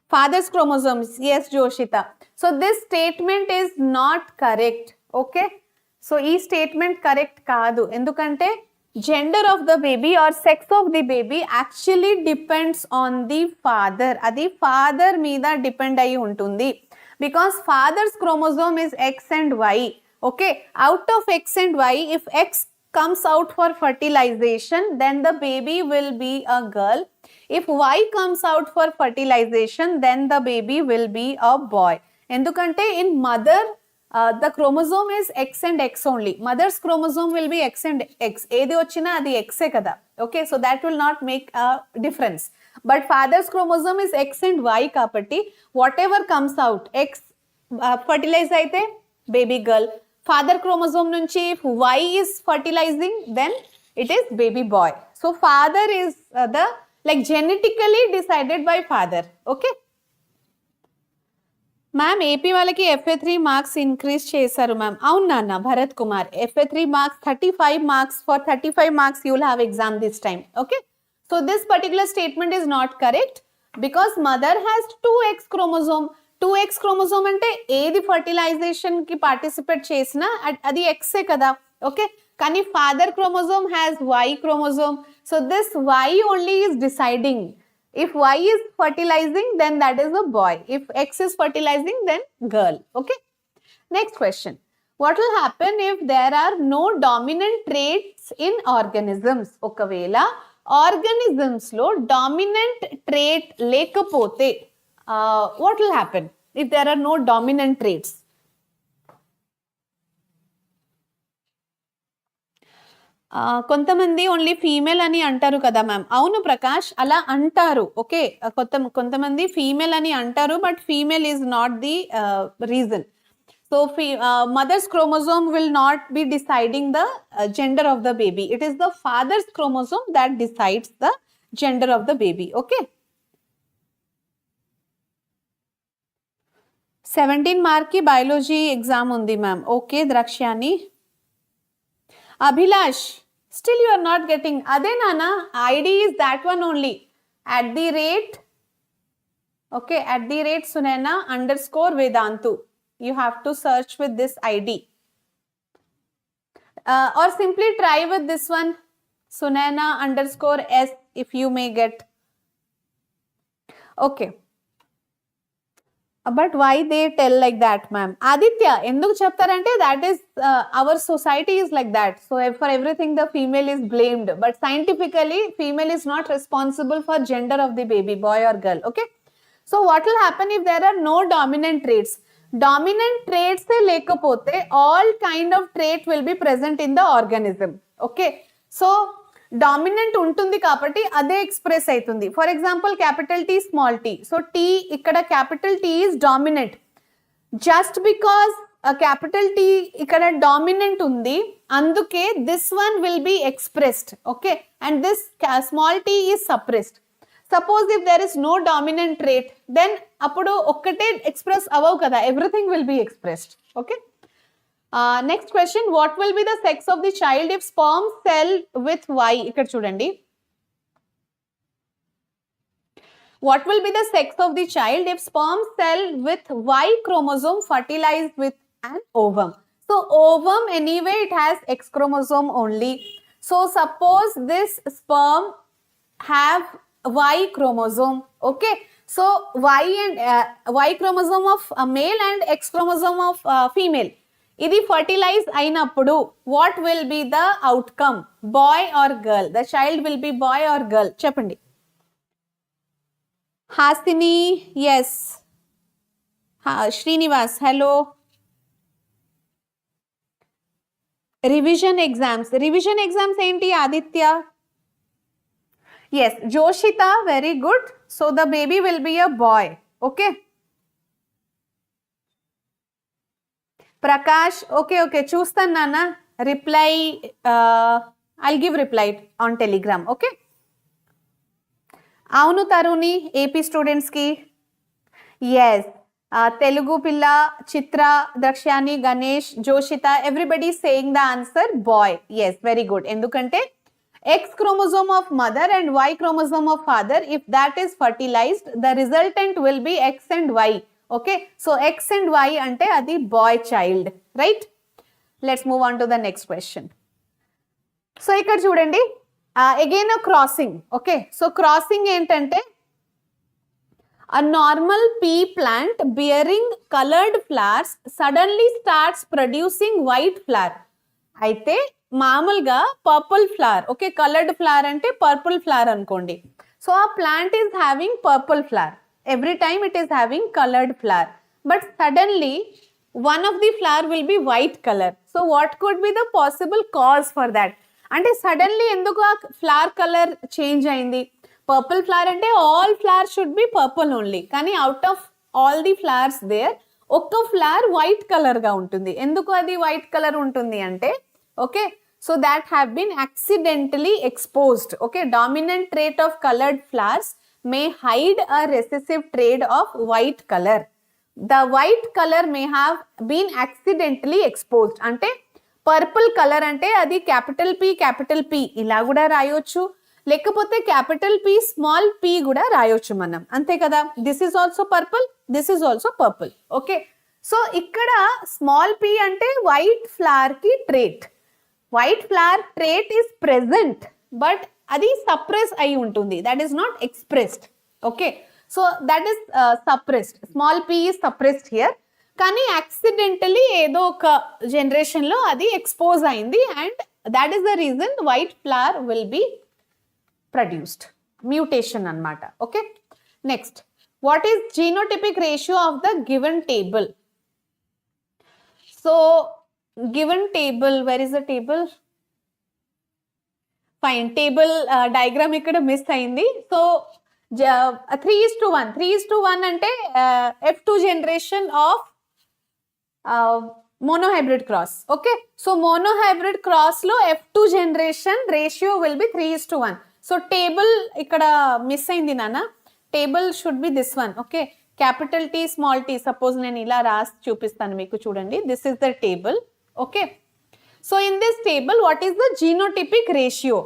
Father's chromosomes. Yes, Joshita. So this statement is not correct. Okay. So, this statement correct kaadu. Endukante gender of the baby or sex of the baby actually depends on the father. Adi father meeda depend ayi untundi. Because father's chromosome is X and Y. Okay. Out of X and Y, if X comes out for fertilization, then the baby will be a girl. If Y comes out for fertilization, then the baby will be a boy. Endukante in mother, the chromosome is X and X only. Mother's chromosome will be X and X. Edi ochina adi X e kada. Okay, so that will not make a difference. But father's chromosome is X and Y kapatti. Whatever comes out, X fertilize aite, baby girl. Father chromosome nunchi, if Y is fertilizing, then it is baby boy. So father is genetically decided by father. Okay. Ma'am, AP వాళ్ళకి FA-3 marks increase చేశారు ma'am. అవును నాన్న Bharat Kumar. FA-3 marks 35 marks. For 35 marks you will have exam this time. Okay. So this particular statement is not correct because mother has 2X chromosome. 2X chromosome అంటే ఏది fertilization కి participate చేసినా అది X ఏ కదా. Okay. కానీ father chromosome has Y chromosome. So this Y only is deciding. If Y is fertilizing, then that is a boy. If X is fertilizing, then girl. Okay. Next question. What will happen if there are no dominant traits in organisms? Okavela organisms lo dominant trait lekapothe, what will happen if there are no dominant traits? కొంతమంది only female అని అంటారు కదా ma'am. అవును ప్రకాష్, అలా అంటారు. Okay, కొంతమంది female అని అంటారు, but female is not the reason. So mother's chromosome will not be deciding the gender of the baby. It is the father's chromosome that decides the gender of the baby. Okay. 17 mark కి biology exam ఉంది ma'am. Okay Drakshyani. Abhilash, still you are not getting. Ade nana, ID is that one only. At the rate, okay, at the rate Sunaina _Vedantu. You have to search with this ID. Or simply try with this one, Sunaina _S, if you may get. Okay. But why they tell like that, ma'am? Aditya, ఎందుకు చెప్తారంటే that is our society is like that. So for everything the female is blamed. But scientifically, female is not responsible for gender of the baby, boy or girl. Okay. So what will happen if there are no dominant traits? Dominant traits lekapothe all kind of trait will be present in the organism. Okay. So dominant ఉంటుంది కాబట్టి అదే express అవుతుంది. For example capital T small T. So T ఇక్కడ capital T is dominant. Just because capital T ఇక్కడ dominant ఉంది, అందుకే this one will be expressed. Okay, and this small tea is suppressed. Suppose if there is no dominant trait, then అప్పుడు ఒక్కటే express అవ్వవు కదా, everything will be expressed. Okay. Next question, what will be the sex of the child if sperm cell with Y? ఇక్కడ చూడండి. What will be the sex of the child if sperm cell with Y chromosome fertilized with an ovum? So ovum anyway it has X chromosome only. So suppose this sperm have Y chromosome. Okay. So Y chromosome of male and X chromosome of female. ఇది fertilize అయినప్పుడు what will be the outcome, boy or girl? The child will be boy or girl? చెప్పండి. Hasini, yes. Srinivas, hello. Revision exams ఏంటి Aditya? Yes. Joshitha, very good. So the baby will be a boy. Okay. Prakash, okay చూస్తాను నాన్న. Reply, I give reply on Telegram. Okay. అవును Taruni, AP స్టూడెంట్స్కి. Yes. Telugu పిల్ల, Chitra, Drakshyani, Ganesh, Joshitha, everybody saying the answer boy. Yes, very good. ఎందుకంటే X chromosome of mother and Y chromosome of father, if that is fertilized, the resultant will be X and Y. Okay, so X and Y ante adi boy child, right? Let's move on to the next question. So ikkada chudandi, again a crossing. Okay, so crossing entante a normal pea plant bearing colored flowers suddenly starts producing white flower. అయితే మామూలుగా purple flower, okay, coloured flower అంటే purple flower అనుకోండి. So ఆ plant is having purple flower. Every time it is having colored flower, but suddenly one of the flower will be white color. So what could be the possible cause for that? Ante suddenly enduku aa flower color change ayindi? Purple flower ante all flowers should be purple only, kani out of all the flowers there okka flower white color ga untundi. Enduku adi white color untundi ante, okay, so that have been accidentally exposed. Okay, dominant trait of colored flowers may hide a recessive trait of white color. The white color may have been accidentally exposed. Ante purple color ante adi capital P ila kuda rayochu, lekapothe capital P small p kuda rayochu manam, ante kada. This is also purple, this is also purple. Okay, so ikkada small p ante white flower ki trait. White flower trait is present, but అది suppress అయి ఉంటుంది, that is not expressed. Okay, so that is suppressed. Small P is suppressed here, కానీ accidentally ఏదో ఒక జనరేషన్లో అది expose అయింది, and that is the reason white flower will be produced. Mutation అన్నమాట. Okay, next, what is genotypic ratio of the given table? So given table, where is the table? Fine, table diagram ఇక్కడ miss అయింది. So 3:1 అంటే F2 generation of monohybrid cross. Okay, so monohybrid cross లో F2 generation ratio will be 3:1. So table ఇక్కడ miss అయింది నాన్న. Table should be this one. Okay, capital T small T. Suppose నేను ఇలా రాసి చూపిస్తాను మీకు, చూడండి. This is the table. Okay, so in this table, what is the genotypic ratio?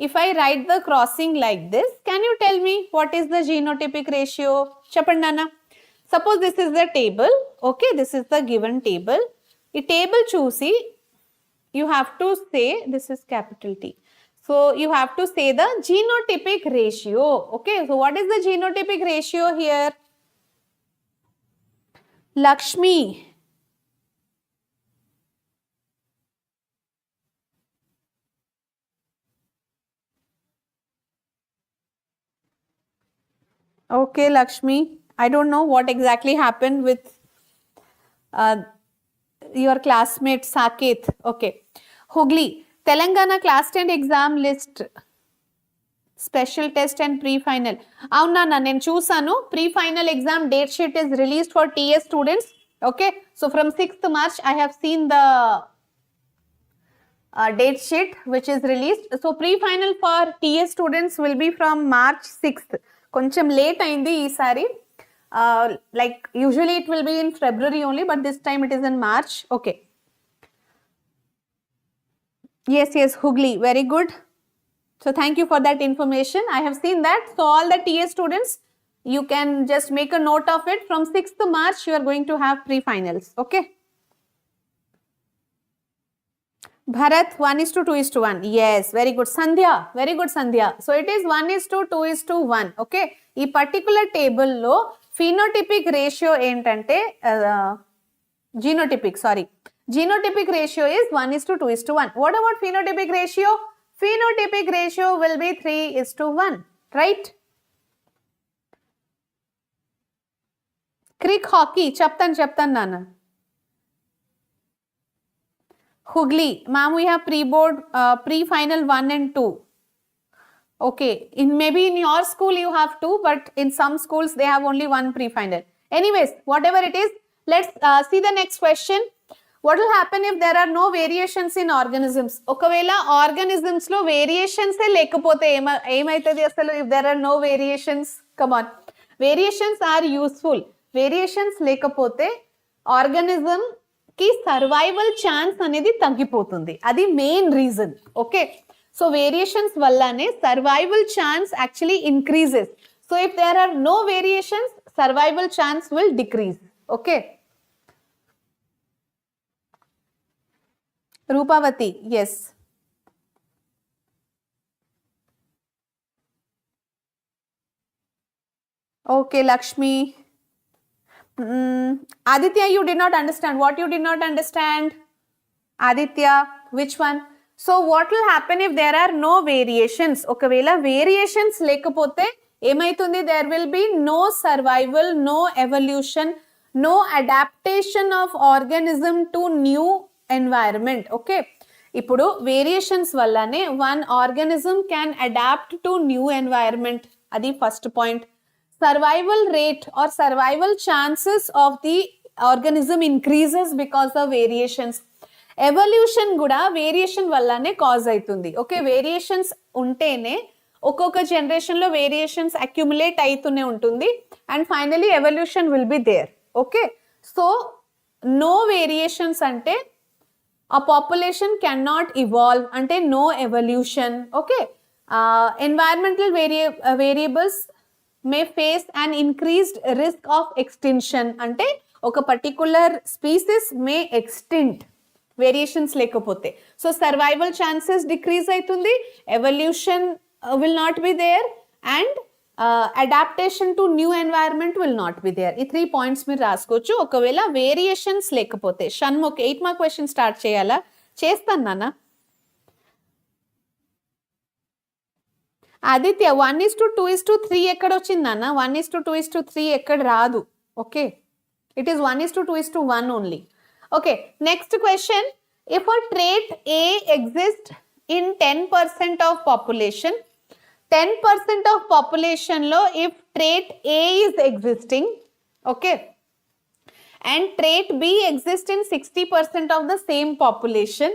If I write the crossing like this, can you tell me what is the genotypic ratio? Cheppandi nana. Suppose this is the table. Okay, this is the given table. Ee table చూసి you have to say, this is capital T. So you have to say the genotypic ratio. Okay, so what is the genotypic ratio here? Lakshmi. Okay, Lakshmi. I don't know what exactly happened with your classmate Saket. Okay. Hugli. Telangana class 10 exam list. Special test and pre-final. Avuna nenu chusanu. Pre-final exam date sheet is released for TS students. Okay. So from 6th March, I have seen the date sheet which is released. So pre-final for TS students will be from March 6th. Koncham late ayindi ee sari. Like usually it will be in February only, but this time it is in March. Okay. Yes, Hugli. Very good. So thank you for that information. I have seen that. So all the TS students, you can just make a note of it. From 6th March, you are going to have pre-finals. Okay. Bharat, 1:2:1. Yes, very good. Sandhya, very good Sandhya. So it is 1:2:1. Okay. Ee particular table lo phenotypic ratio entante genotypic, sorry. Genotypic ratio is 1:2:1. What about phenotypic ratio? Phenotypic ratio will be 3:1, right? Crick hockey, chaptan nana. Hugli, ma'am, we have pre-board, pre-final 1 and 2. Okay, maybe in your school you have 2, but in some schools they have only 1 pre-final. Anyways, whatever it is, let's see the next question. What will happen if there are no variations in organisms? Okavela organisms lo variations e lekapothe emaitadi asalu if there are no variations? Come on. Variations are useful. Variations lekapothe organism ki survival chance anedi taggipotundi. Adi main reason. Okay. So variations vallane survival chance actually increases. So if there are no variations, survival chance will decrease. Okay. Rupavati, yes. Okay, Lakshmi. Aditya, you did not understand. What you did not understand? Aditya, which one? So what will happen if there are no variations? Okavela variations lekapothe emaitundi, there will be no survival, no evolution, no adaptation of organism to new environment. Okay. Ipudu variations vallane one organism can adapt to new environment. Adi first point. Survival rate or survival chances of the organism increases because of variations. Evolution kuda variation vallane cause aitundi. Okay, variations untene ఒక్కొక్క generation లో variations accumulate అవుతూనే ఉంటుంది and finally evolution will be there. Okay, so no variations అంటే a population cannot evolve ante no evolution. Okay, environmental variables may face an increased risk of extinction ante oka particular species may extinct variations lekapothe. So survival chances decrease aitundi, evolution will not be there, and adaptation to new environment will not be there. ఈ 3 points మీరు రాసుకోవచ్చు. ఒకవేళ variations లేకపోతే Shanmukh 8 mark question start చేయాలా? చేస్తాను నాన్న. ఆదిత్య 1:2:3 ఎక్కడ వచ్చింది నాన్న? 1:2:3 ఎక్కడ రాదు. Okay, it is 1:2:1 only. Okay, next question. If a trait A exists in 10% of population, 10% of population lo if trait A is existing, okay, and trait B exists in 60% of the same population,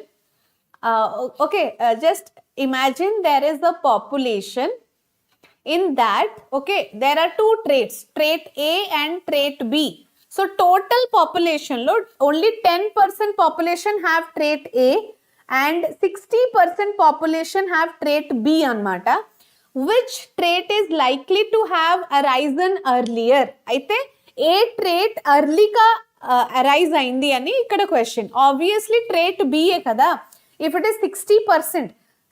okay, just imagine there is a population in that, okay, there are 2 traits, trait A and trait B. So total population lo only 10% population have trait A and 60% population have trait B anamata. Which trait is likely to have arisen earlier? Aithe A trait early ka arise అయింది అని ఇక్కడ question. Obviously trait B ఏ కదా. If it is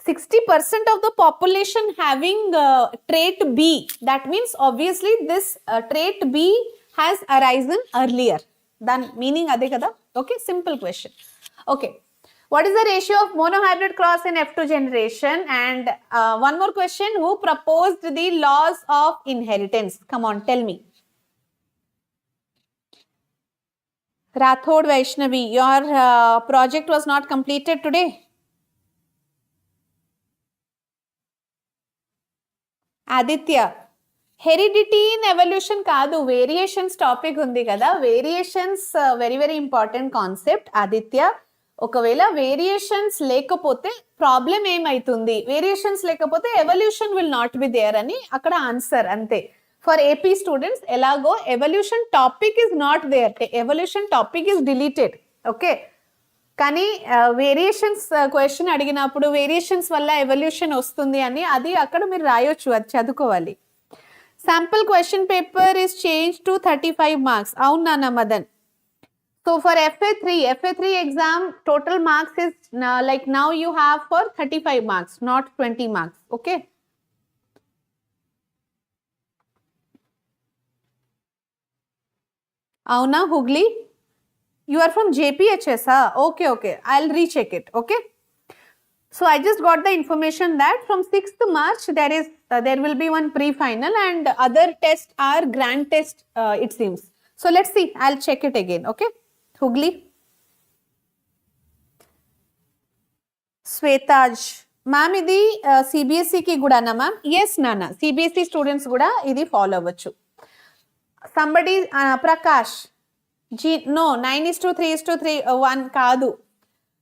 60% of the population having trait B, that means obviously this trait B has arisen earlier. దాని meaning అదే కదా. Okay, simple question. Okay, what is the ratio of monohybrid cross in F2 generation? And one more question, who proposed the laws of inheritance? Come on, tell me. Rathod Vaishnavi, your project was not completed today. Aditya, heredity in evolution కాదు, variations topic ఉంది కదా. Variations very very important concept. Aditya, ఒకవేళ variations లేకపోతే problem ఏమైతుంది, variations లేకపోతే evolution will not be there అని అక్కడ answer అంతే. ఫర్ ఏపీ స్టూడెంట్స్ ఎలాగో evolution topic is not there, evolution topic is deleted. Okay, కానీ వేరియేషన్స్ క్వశ్చన్ అడిగినప్పుడు వేరియేషన్స్ వల్ల ఎవల్యూషన్ వస్తుంది అని అది అక్కడ మీరు రాయొచ్చు, అది చదువుకోవాలి. Sample question paper is change to 35 marks. అవునా Madan? So for FA-3 exam, total marks is like now you have for 35 marks, not 20 marks. Okay. Auna Hugli, you are from JPHS, huh? Okay, okay. I'll recheck it. Okay. So I just got the information that from 6th March there will be one pre-final and other tests are grand test, it seems. So let's see. I'll check it again. Okay. Hugli. Svetaj ma'am, ఇది CBSE కి కూడానా ma'am? Yes నాన్న, CBSE students కూడా ఇది follow అవ్వచ్చు. Somebody Prakash no 9:3:3 1 కాదు,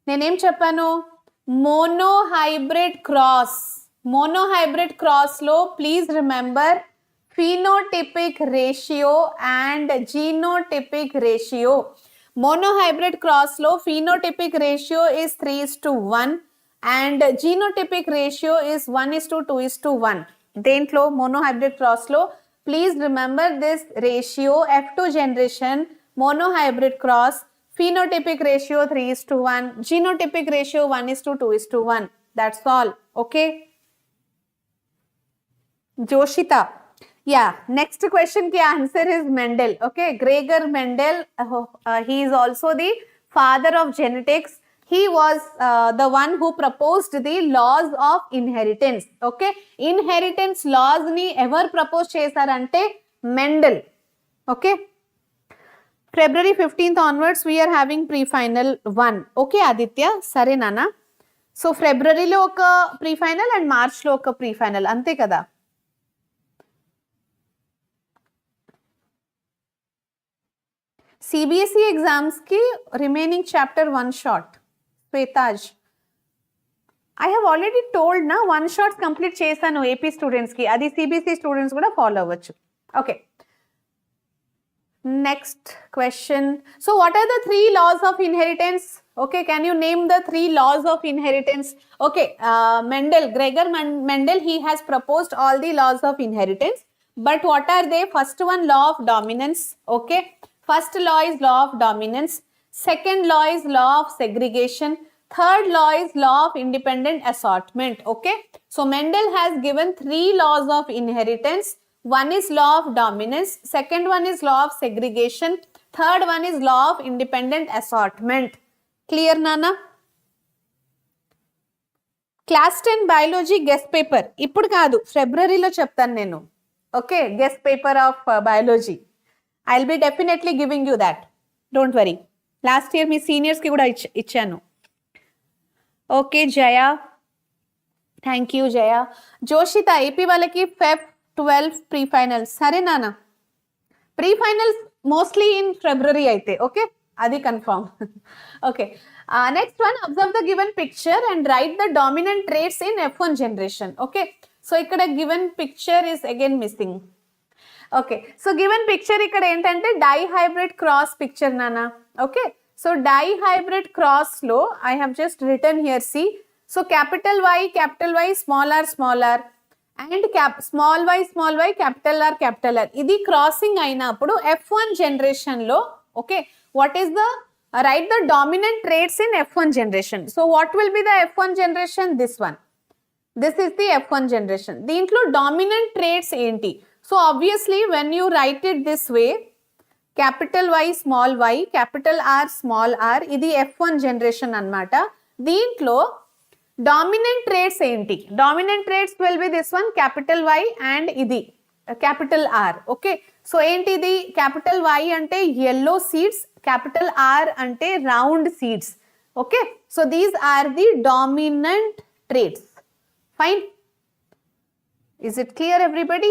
నేనేం చెప్పాను? Monohybrid cross. మోనోహైబ్రిడ్ క్రాస్లో please remember phenotypic ratio and genotypic ratio. Monohybrid cross lo phenotypic ratio is 3:1 and genotypic ratio is 1:2:1. Dentlo monohybrid cross lo please remember this ratio. F2 generation monohybrid cross phenotypic ratio 3:1, genotypic ratio 1:2:1. That's all. Okay. Joshita. Yeah, next question ki answer is Mendel. Okay, Gregor Mendel, he is also the father of genetics. He was the one who proposed the laws of inheritance. Okay, inheritance laws ni ever propose chesarante Mendel. Okay, February 15th onwards we are having pre-final 1. Okay Aditya, sare nana. So February lo oka pre-final and March lo oka pre-final ante kada. CBSE exams ki remaining chapter one shot. Svetaj, I have already told na one shot complete chesanu AP students ki, adi CBSE students kuda follow avvachu. Okay, next question. So what are the 3 laws of inheritance? Okay, can you name the 3 laws of inheritance? Okay, Mendel, Gregor Mendel, he has proposed all the laws of inheritance, but what are they? First one, law of dominance. Okay, first law is law of dominance. Second law is law of segregation. Third law is law of independent assortment. Okay, so Mendel has given 3 laws of inheritance. One is law of dominance, second one is law of segregation, third one is law of independent assortment. Clear Nana? Class 10 biology guest paper ఇప్పుడు కాదు, ఫిబ్రవరిలో చెప్తాను నేను. Okay, guest paper of biology. I'll be definitely giving you that. Don't worry. Last year మీ సీనియర్స్కి కూడా ఇచ్చాను. Okay Jaya, thank you Jaya. Joshitha, AP వాళ్ళకి Feb 12 ప్రీ ఫైనల్స్. సరే నాన్న, pre finals mostly in February అయితే. ఓకే, అది confirm. Okay, next one, observe the given picture and write the dominant traits in F1 generation. Okay, so ఇక్కడ given picture is again missing. Okay, so given picture ఇక్కడ ఏంటంటే dihybrid cross picture నాన్న. Okay, so dihybrid cross లో I have just return here see. So capital Y, small r, and small y, capital R. ఇది crossing అయినప్పుడు F1 generation లో. Okay, what is the right the dominant traits in F1 generation. So what will be the F1 generation? This one. This is the F1 generation. దీంట్లో dominant traits ఏంటి? So obviously when you right it this way, capital Y small y, capital R small r, ఇది F1 generation అన్నమాట. దీంట్లో dominant traits ఏంటి? Dominant traits will be this one capital Y and ఇది capital R. Okay, so ఏంటిది? Capital Y అంటే yellow seeds, capital R అంటే round seeds. Okay, so these are the dominant traits. Fine. Is it clear, everybody?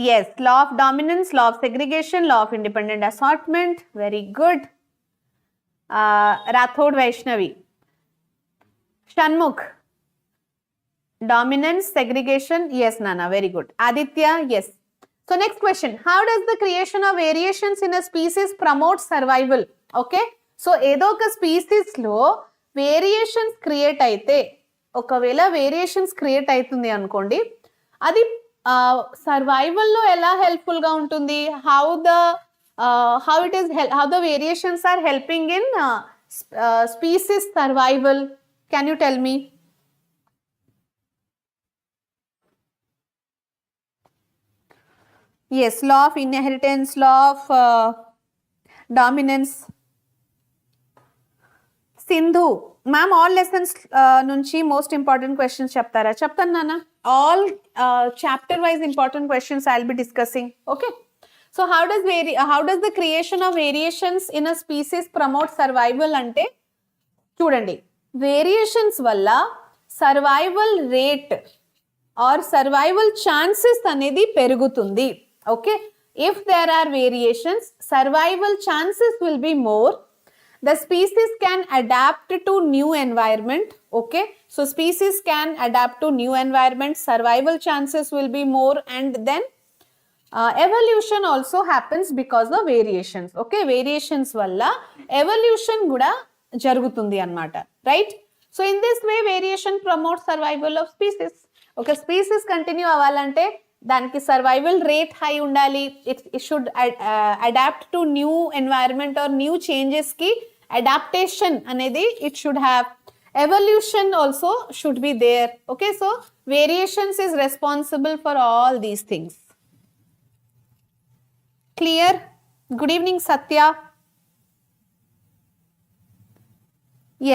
Yes, law of dominance, law of segregation, law of independent assortment. Very good. Rathod Vaishnavi. Shanmukh. Dominance, segregation. Yes, Nana. Very good. Aditya. Yes. So next question. How does the creation of variations in a species promote survival? Okay. So ఏదో ఒక species లో variations create అయితే, ఒకవేళ variations create అవుతుంది అనుకోండి, అది సర్వైవల్లో ఎలా helpful గా ఉంటుంది? How the variations are helping in species survival? Can you tell me? Yes, law of inheritance, law of dominance. Sindhu, ma'am, all lessons nunchi most important questions చెప్తారా? చెప్తాను నాన్న. All chapter wise important questions I'll be discussing. Okay. So how does the creation of variations in a species promote survival అంటే చూడండి, variations వల్ల survival rate or survival chances అనేది పెరుగుతుంది. Okay, if there are variations, survival chances will be more. The species can adapt to new environment. Okay, so species can adapt to new environment, survival chances will be more, and then evolution also happens because of variations. Okay, variations valla evolution kuda jarugutundi annamata, right? So in this way variation promotes survival of species. Okay, species continue avalante దానికి survival rate high ఉండాలి. It should adapt to new environment or new changes కి adaptation అనేది it should have. Evolution also should be there. Okay, so variations is responsible for all these things. Clear? Good evening Satya.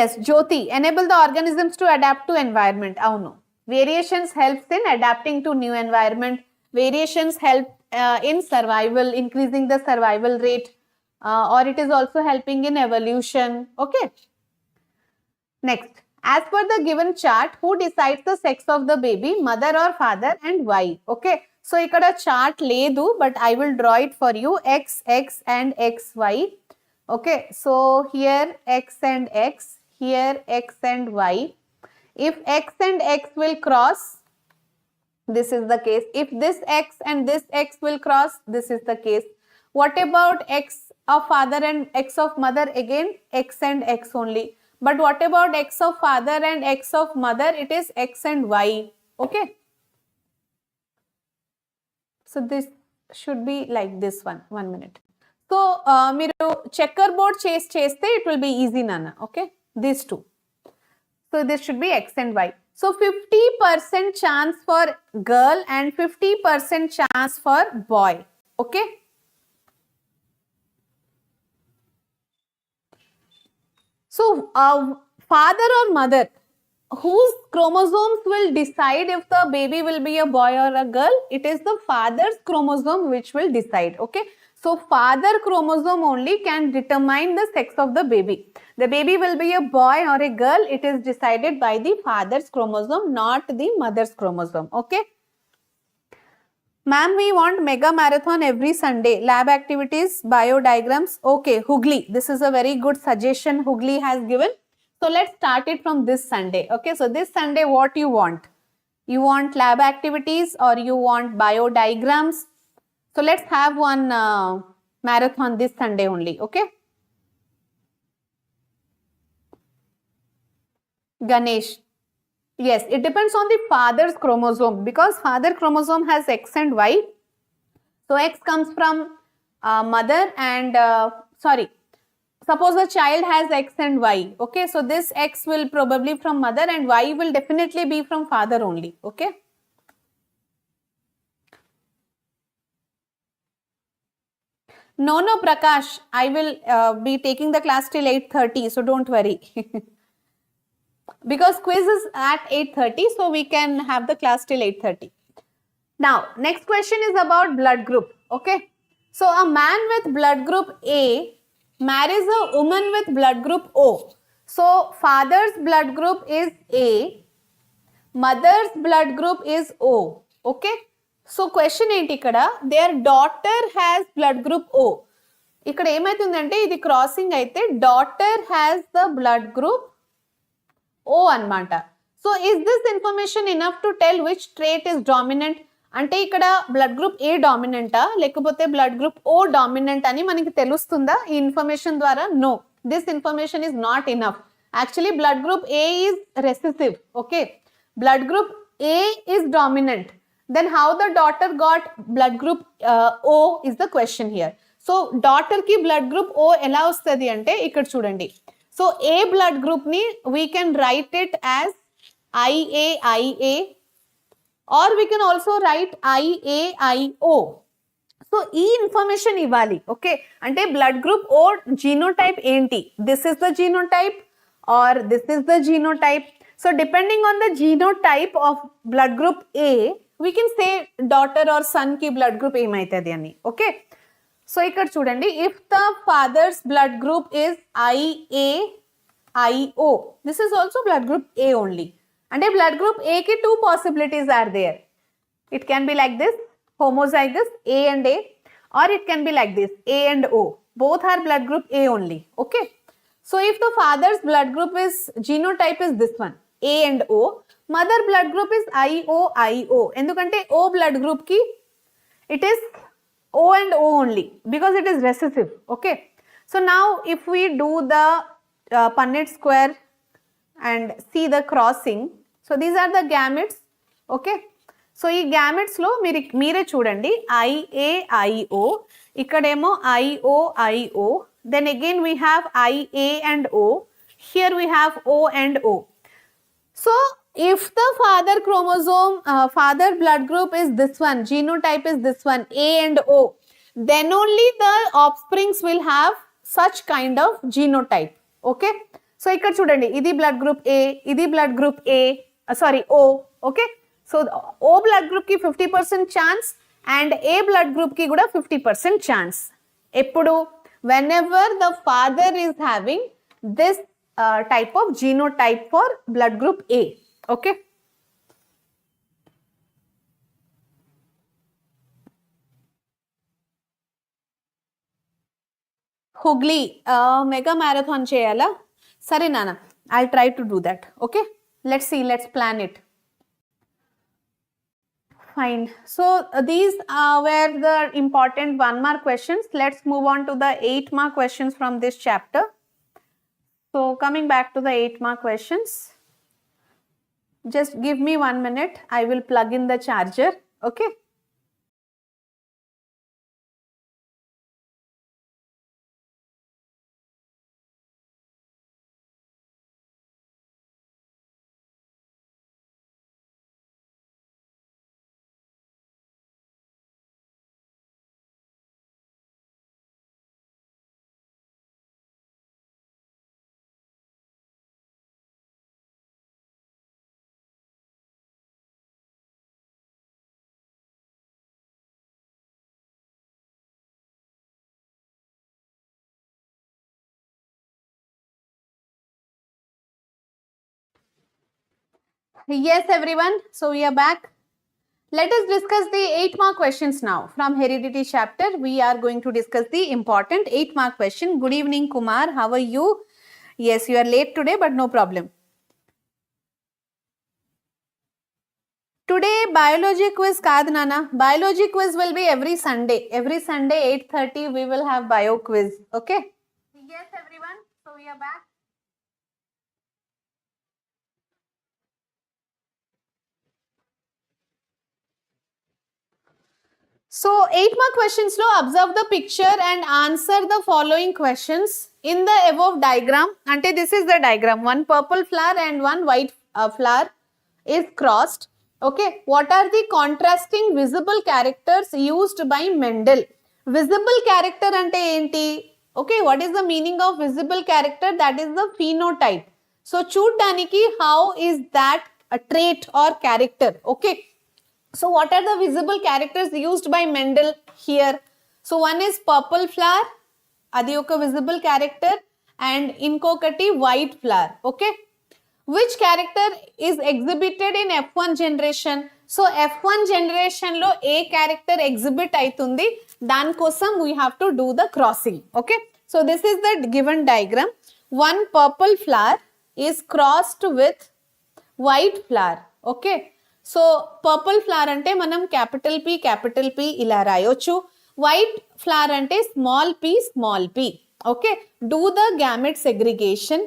Yes, Jyothi, enable the organisms to adapt to environment. అవును, variations helps in adapting to new environment. Variations help in survival, increasing the survival rate, or it is also helping in evolution. Okay, next, as per the given chart, who decides the sex of the baby, mother or father, and why? Okay, so ikkada chart ledu, but I will draw it for you. X, X and XY. Okay, so here X and X, here X and Y. If X and X will cross, this is the case. If this X and this X will cross, this is the case. What about X of father and X of mother? Again, X and X only. But what about X of father and X of mother? It is X and Y. Okay. So this should be like this one. 1 minute. So, మీరు checkerboard cheste, it will be easy, Nana. Okay. These two. So this should be X and Y. So 50% chance for girl and 50% chance for boy. Okay. So father or mother, whose chromosomes will decide if the baby will be a boy or a girl? It is the father's chromosome which will decide. Okay. So father chromosome only can determine the sex of the baby. The baby will be a boy or a girl. It is decided by the father's chromosome, not the mother's chromosome. Okay. Ma'am, we want mega marathon every Sunday. Lab activities, bio diagrams. Okay, Hugli. This is a very good suggestion Hugli has given. So let's start it from this Sunday. Okay, so this Sunday what you want? You want lab activities or you want bio diagrams? So let's have one marathon this Sunday only. Okay. Ganesh. Yes, it depends on the father's chromosome because father chromosome has X and Y. So X comes from mother and suppose the child has X and Y. Okay, so this X will probably from mother and Y will definitely be from father only. Okay. No, Prakash, I will be taking the class till 8:30, so don't worry. Because quiz is at 8:30, so we can have the class till 8:30. Now, next question is about blood group, okay? So, a man with blood group A marries a woman with blood group O. So, father's blood group is A, mother's blood group is O, okay? So, question ఏంటి ఇక్కడ, their daughter has blood group O. ఇక్కడ ఏమైతుందంటే ఇది crossing అయితే daughter has the blood group O అన్నమాట. So, is this information enough to tell which trait is dominant? అంటే ఇక్కడ blood group ఏ డామినెంటా లేకపోతే బ్లడ్ గ్రూప్ ఓ డామినెంట్ అని మనకి తెలుస్తుందా ఈ ఇన్ఫర్మేషన్ ద్వారా? No, this information is not enough. Actually blood group A is recessive, okay, blood group A is dominant. Then how the daughter got blood group O is the question here. So daughter కి blood group O ఎలా వస్తుంది అంటే ఇక్కడ చూడండి. So A blood group ని we can write it as IA or we can also write IAIO. So ఈ information ఇవ్వాలి, okay. అంటే బ్లడ్ గ్రూప్ ఓ జీనోటైప్ ఏంటి, this is the genotype or this is the genotype. So depending on the genotype of blood group A we can say daughter or son కి blood group ఏమైతుంది అని, okay. So ఇక్కడ చూడండి, if the father's blood group is IAIO, this is also blood group A only. అంటే blood group A కి two possibilities are there. It can be like this, homozygous A and A, or it can be like this, A and O. Both are blood group A only, okay. So if the father's blood group is genotype is this one, A and O, mother blood group is IOIO. ఎందుకంటే O blood group ki it is O and O only because it is recessive, okay. So now if we do the Punnett square and see the crossing, so these are the gametes, okay. So ఈ gametes లో మీరే చూడండి, IAIO, ఇక్కడేమో IOIO, then again we have IA and O, here we have O and O. So if the father chromosome, father blood group is this one, genotype is this one, A and O, then only the offsprings will have such kind of genotype, okay. So ఇక్కడ చూడండి, ఇది blood group A, ఇది blood group A, sorry O, okay. So O blood group కి 50% chance and A blood group కి కూడా 50% chance. ఎప్పుడు, whenever the father is having this type of genotype for blood group A, okay. Hooghly mega marathon చేయాలా? సరే నాన్న, I'll try to do that, okay. Let's see, let's plan it. Fine. So these were the important 1 mark questions. Let's move on to the 8 mark questions from this chapter. So coming back to the 8 mark questions, just give me 1 minute, I will plug in the charger, okay. Yes, everyone. So we are back. Let us discuss the 8 mark questions now. From Heredity chapter, we are going to discuss the important 8 mark question. Good evening, Kumar. How are you? Yes, you are late today, but no problem. Today, biology quiz kaad nana. Biology quiz will be every Sunday. Every Sunday, 8:30, we will have bio quiz. Okay? Yes, everyone. So we are back. So 8 mark questions lo observe the picture and answer the following questions in the above diagram. Ante this is the diagram, one purple flower and one white flower is crossed, okay. What are the contrasting visible characters used by Mendel Visible character ante enti? Okay, what is the meaning of visible character? That is the phenotype. So చూడ్డానికి how is that a trait or character? Okay, so what are the visible characters used by Mendel here? So one is purple flower, adi oka visible character, and inkokati white flower. Okay, which character is exhibited in F1 generation? So F1 generation lo a character exhibit aitundi, dan kosam we have to do the crossing. Okay, so this is the given diagram. One purple flower is crossed with white flower. Okay, so purple flower ante manam capital P ila rayochu, white flower ante small p. Okay, do the gamete segregation.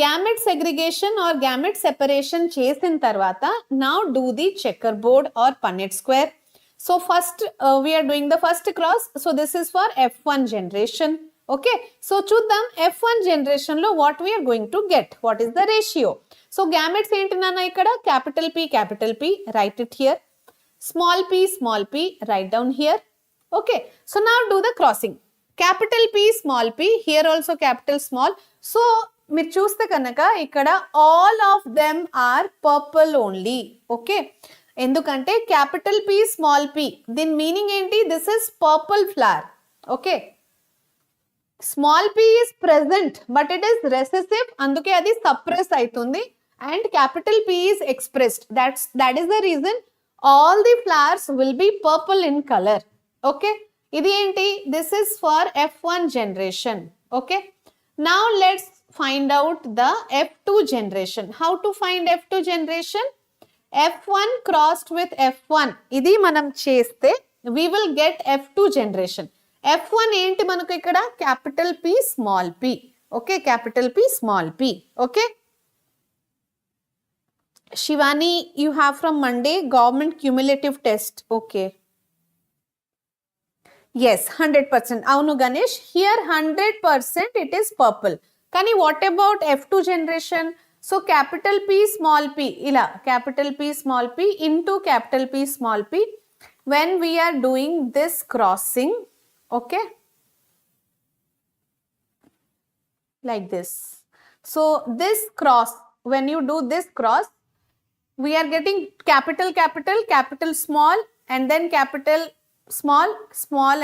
Gamete segregation or gamete separation చేసిన తర్వాత now do the checkerboard or Punnett square. So first we are doing the first cross. So this is for F1 generation. Okay, so చూద్దాం F1 generation లో what we are going to get. What is the ratio? So gametes ఏంటి నాన్న ఇక్కడ capital P, write it here. Small p, write down here. Okay, so now do the crossing. Capital P, small p, here also capital small. So మీరు చూస్తే కనుక ఇక్కడ all of them are purple only. Okay, ఎందుకంటే capital P, small p, దీని meaning ఏంటి? This is purple flower. Okay, small p is present but it is recessive, అందుకే అది suppress అవుతుంది, and capital P is expressed. That is the reason all the flowers will be purple in color. Okay, ఇది ఏంటి? This is for F1 generation. Okay, now let's find out the F2 generation. How to find F2 generation? F1 crossed with F1, ఇది మనం చేస్తే we will get F2 generation. F1 ఏంటి మనకు ఇక్కడ? capital P, small p. Okay, capital P, small p. Okay, Shivani, you have from Monday government cumulative test. Okay, yes, 100%. Avunu Ganesh, here 100% it is purple. Kani what about F2 generation? So capital P, small p, ila capital P, small p into capital P, small p. When we are doing this crossing, okay, like this. So this cross, when you do this cross, we are getting capital small, and then capital small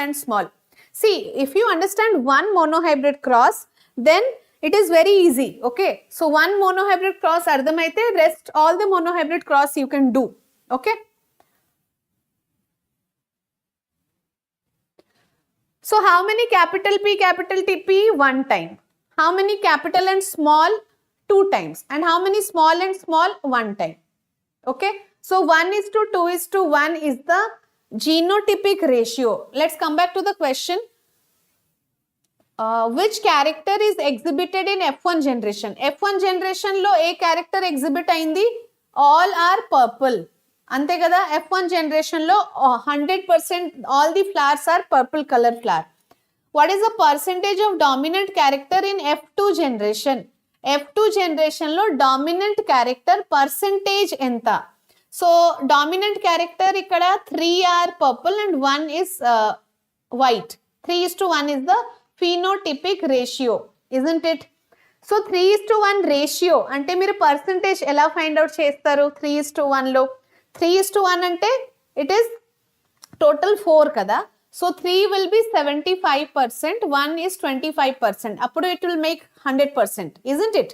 and small. See, if you understand one monohybrid cross, then it is very easy. Okay, so one monohybrid cross ardhamaithe, rest all the monohybrid cross you can do. Okay, so how many capital P? One time. How many capital and small? Two times. And how many small and small? One time. Okay, so 1:2:1 is the genotypic ratio. Let's come back to the question. Which character is exhibited in F1 generation? F1 generation lo a character exhibit aindi? All are purple. Ante kada, F1 generation lo 100% all the flowers are purple color flower. What is the percentage of dominant character in F2 generation? F2 generation lo dominant character percentage enta? So dominant character ikkada 3 are purple and 1 is white. 3:1 is the phenotypic ratio, isn't it? So 3:1 ratio ante మీరు percentage ఎలా find out చేస్తారు? 3:1 లో 3:1 అంటే it is total 4 కదా. So 3 will be 75%, 1 is 25%. అప్పుడు it will make 100%, isn't it?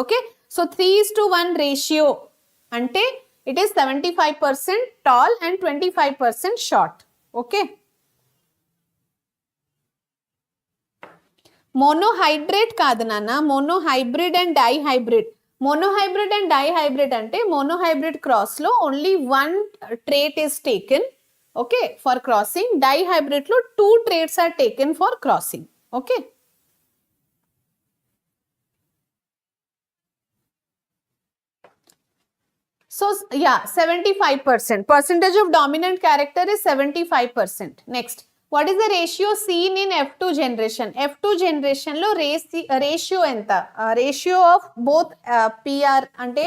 Okay, so 3:1 ratio ante it is 75% tall and 25% short. Okay, monohydrate కాదు నాన్న, monohybrid and dihybrid. Monohybrid and dihybrid అంటే monohybrid cross లో only one trait is taken, okay, for crossing. Dihybrid లో 2 traits are taken for crossing. Okay, so yeah, 75%. Percentage of dominant character is 75%. Next, what is the ratio seen in F2 generation? F2 generation lo ratio enta? Ratio of both PR ante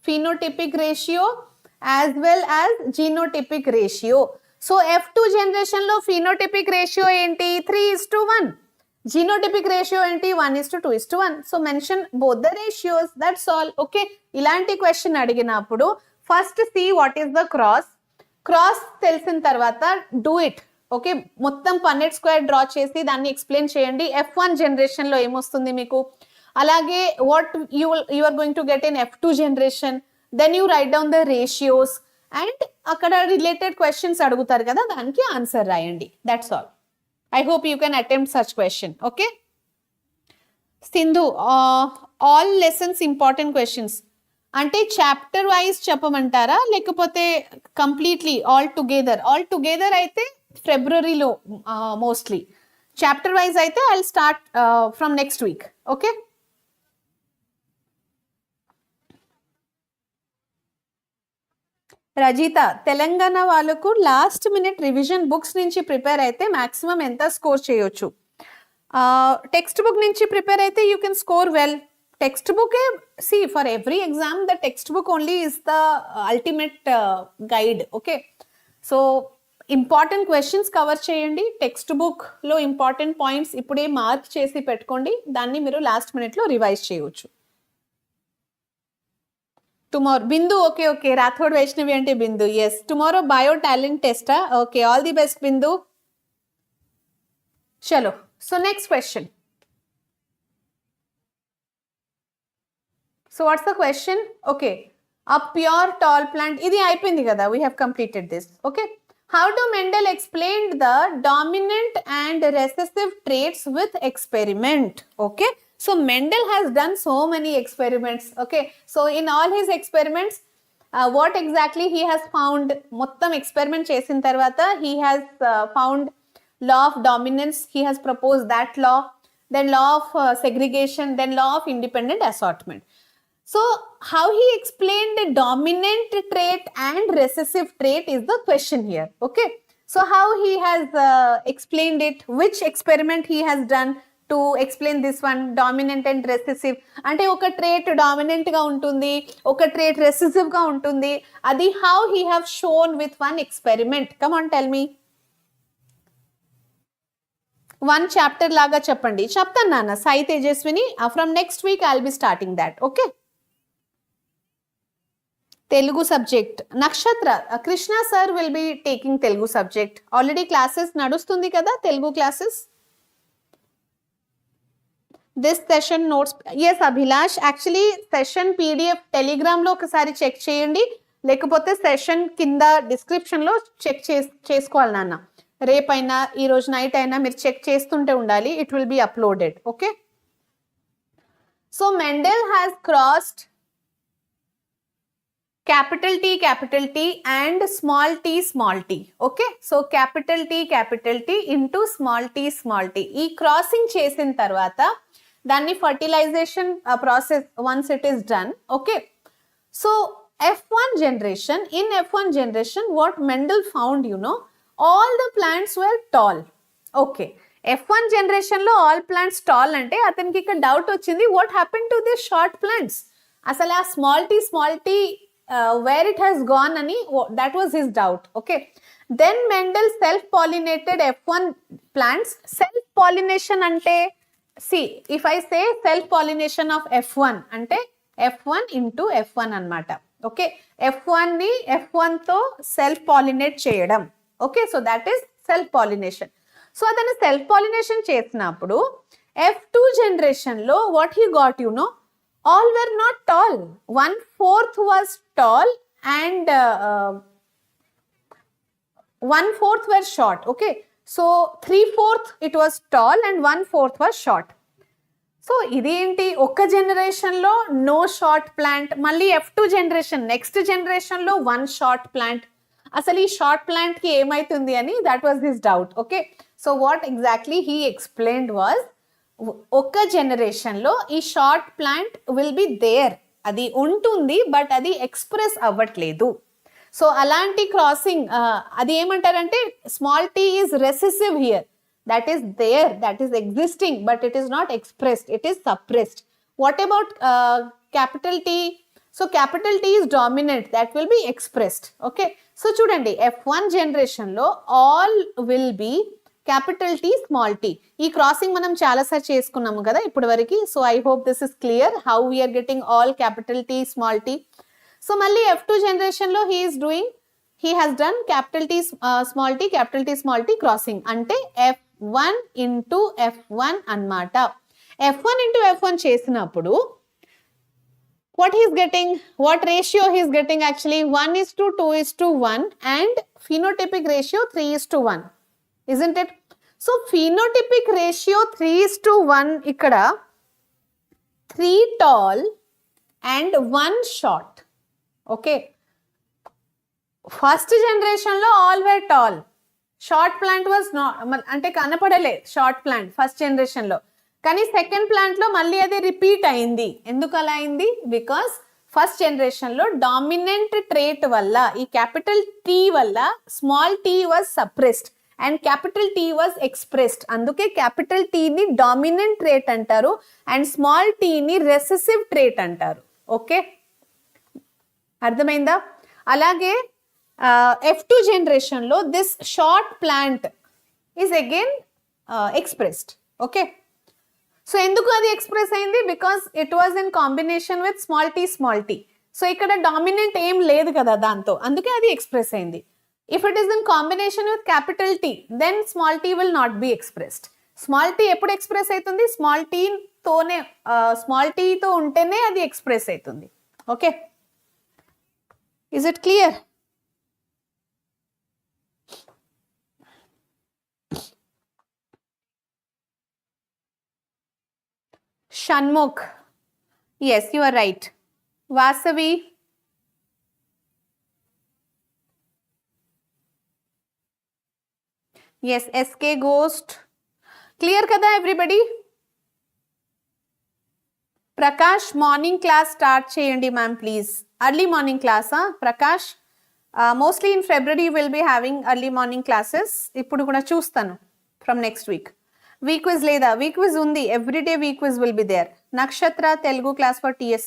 phenotypic ratio as well as genotypic ratio. So F2 generation లో ఫినోటిపిక్ ratio ఏంటి 3:1, జీనోటిపిక్ ratio ఏంటి 1:2:1. So mention both the ratios, that's all. Okay, ఇలాంటి question అడిగినప్పుడు first see what is the cross తెలిసిన తర్వాత do it. Okay, మొత్తం Punnett square draw చేసి దాన్ని ఎక్స్ప్లెయిన్ చేయండి. F1 జనరేషన్ లో ఏమొస్తుంది మీకు, అలాగే what you are going to get in F2 generation, then you write down the ratios and అక్కడ రిలేటెడ్ క్వశ్చన్స్ అడుగుతారు కదా, దానికి ఆన్సర్ రాయండి. That's all. I hope you can attempt such question. Okay, Sindhu, all lessons important questions అంటే chapter wise చెప్పమంటారా లేకపోతే completely all together అయితే ఫిబ్రవరిలో మోస్ట్లీ, చాప్టర్ వైజ్ అయితే I will start from next week. Okay, Rajitha, Telangana వాళ్ళకు last minute revision books నుంచి prepare అయితే maximum ఎంత స్కోర్ చేయొచ్చు? టెక్స్ట్ బుక్ నుంచి ప్రిపేర్ అయితే you can score well. Text book see for every exam the text book only is the ultimate guide. Okay, so important questions cover చేయండి. Text బుక్లో important points ఇప్పుడే mark చేసి పెట్టుకోండి, దాన్ని మీరు లాస్ట్ మినిట్లో రివైజ్ చేయవచ్చు. టుమారో బిందు, ఓకే, రాథోడ్ వైష్ణవి అంటే Bindu. Yes, tomorrow bio talent టెస్టా? Okay, all the best Bindu. చలో, so next question. So what's the question? Okay, a pure tall plant, ఇది అయిపోయింది కదా, we have completed this. Okay, how do Mendel explained the dominant and recessive traits with experiment? Okay, so Mendel has done so many experiments. Okay, so in all his experiments what exactly he has found, మొత్తం experiment చేసిన తర్వాత he has found law of dominance, he has proposed that law, then law of segregation, then law of independent assortment. So how he explained the dominant trait and recessive trait is the question here. Okay, so how he has explained it, which experiment he has done to explain this one, dominant and recessive. అంటే ఒక trait dominant గా ఉంటుంది, ఒక trait recessive గా ఉంటుంది, అది how he have shown with one experiment. Come on, tell me. One chapter లాగా చెప్పండి. చెప్తాను నాన్న, Sai Tejaswini. From next week I will be starting that. Okay, Telugu subject Nakshatra, Krishna sir will be taking Telugu subject. Already classes నడుస్తుంది కదా Telugu classes. This session notes, yes Abhilash, actually session PDF టెలిగ్రామ్లో ఒకసారి check చేయండి, లేకపోతే సెషన్ కింద డిస్క్రిప్షన్లో చెక్ చేసుకోవాలి నాన్న. రేపైనా ఈరోజు నైట్ అయినా మీరు చెక్ చేస్తుంటే ఉండాలి, it will be uploaded. Okay, so Mendel has crossed capital T and small t. Okay, so capital T into small t. ఈ క్రాసింగ్ చేసిన తర్వాత దాన్ని fertilisation process once it is done. Okay, so F1 generation, in F1 generation what Mendel found, you know, all the plants were tall. Okay, F1 generation లో all plants tall అంటే అతనికి ఇక్కడ doubt వచ్చింది, what happened to these short plants? అసలు ఆ small t where it has gone ani, that was his doubt. Okay, then Mendel self pollinated F1 plants. Self pollination ante, see if I say self pollination of F1 ante F1 into F1 anamata. Okay, F1 ni F1 తో self pollinate చేయడం. Okay, so that is self pollination. So అతను self pollination చేసినప్పుడు F2 generation లో what he got, you know, all were not tall. 1/4 was tall and 1/4 were short. Okay, so 3/4 it was tall and 1/4 was short. So ఇదేంటి, ఒక్క generation లో no short plant, మళ్ళీ F2 generation next generation లో 1 short plant. అసలు ఈ short plant కి ఏమైతుంది అని that was his doubt. Okay, so what exactly he explained was, ఒక్క జనరేషన్ లో ఈ short plant will be there, అది ఉంటుంది బట్ అది ఎక్స్ప్రెస్ అవ్వట్లేదు. సో అలాంటి క్రాసింగ్ అది ఏమంటారంటే small tea is recessive here, that is there, that is existing, but it is not expressed, it is suppressed. What about capital T? So capital T is dominant, that will be expressed. Okay, so చూడండి F1 generation లో all will be capital T small t. ఈ crossing మనం చాలాసార్లు చేసుకున్నాము కదా ఇప్పటి వరకు. So I hope this is clear how we are getting all capital T small t. So మళ్ళీ F2 generation లో he has done capital T small t capital T small t crossing అంటే F1 into F1 అన్నమాట. F1 into F1 చేసినప్పుడు what he is getting, what ratio he is getting actually, 1:2:1 and phenotypic ratio 3:1, isn't it? So phenotypic ratio 3:1 ikkada 3 tall and 1 short. Okay, first generation lo all were tall, short plant was not ante kanapadale short plant first generation lo. కానీ second ప్లాంట్లో మళ్ళీ అది repeat అయింది. ఎందుకు అలా అయింది? Because first జనరేషన్లో dominant trait వల్ల ఈ క్యాపిటల్ T వల్ల small t was suppressed and capital T was expressed. అందుకే క్యాపిటల్ Tని డామినెంట్ ట్రేట్ అంటారు అండ్ స్మాల్ tని రెసెసివ్ ట్రేట్ అంటారు. ఓకే, అర్థమైందా? అలాగే F2 జనరేషన్లో this short plant is again expressed. Okay, so ఎందుకు అది ఎక్స్ప్రెస్ అయింది? Because it was in combination with small t. So ఇక్కడ డామినెంట్ ఏం లేదు కదా దాంతో, అందుకే అది ఎక్స్ప్రెస్ అయింది. If it is in combination with capital T then small t will not be expressed. Small t ఎప్పుడు ఎక్స్ప్రెస్ అవుతుంది? స్మాల్ టీతో ఉంటేనే అది ఎక్స్ప్రెస్ అవుతుంది. Okay, is it clear? Shanmukh, yes, you are right. Vasavi, yes, SK Ghost, clear kada everybody? Prakash, morning class start cheyandi ma'am please. Early morning class, Prakash, mostly in February we will be having early morning classes. Ippudu kuda chustanu from next week. Week quiz లేదా? Week quiz ఉంది, everyday week quiz will be there. Nakshatra Telugu class for TS,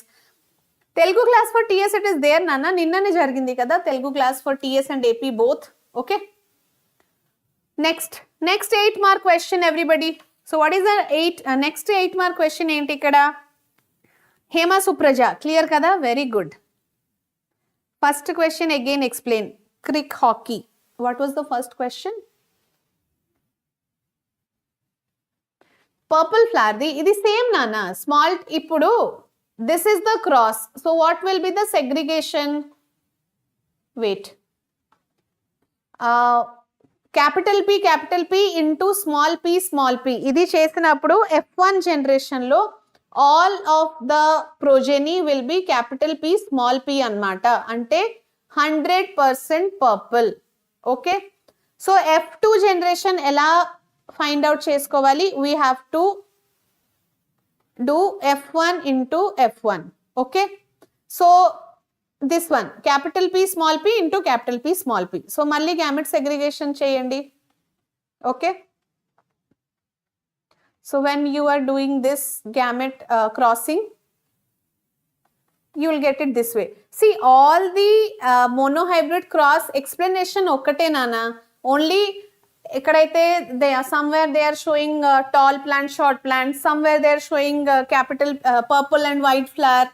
Telugu class for TS it is there నాన్న. నిన్ననే జరిగింది కదా Telugu class for TS and AP both. Okay, next 8 mark question everybody. So what is the next 8 mark question ఏంటి ఇక్కడ? Hema Supraja, clear కదా? Very good. First question again explain. Crick hockey, what was the first question? Purple flower the ఇది same నానా small. ఇప్పుడు this is the cross, so what will be the segregation? Wait, capital P into small p. ఇది చేసినప్పుడు F1 జనరేషన్లో all of the progeny will be capital P small p అన్నమాట. అంటే 100% purple. Okay, so F2 generation ఎలా find out చేసుకోవాలి? We have to do F1 into F1. Okay, so this one capital P small p into capital P small p. So మళ్ళీ gamete segregation చేయండి. Okay, so when you are doing this gamete crossing you will get it this way. See, all the monohybrid cross explanation ఒకటే నానా. Only ఎక్కడైతే somewhere they are showing tall plant, short plant, somewhere they are showing capital purple and white flower.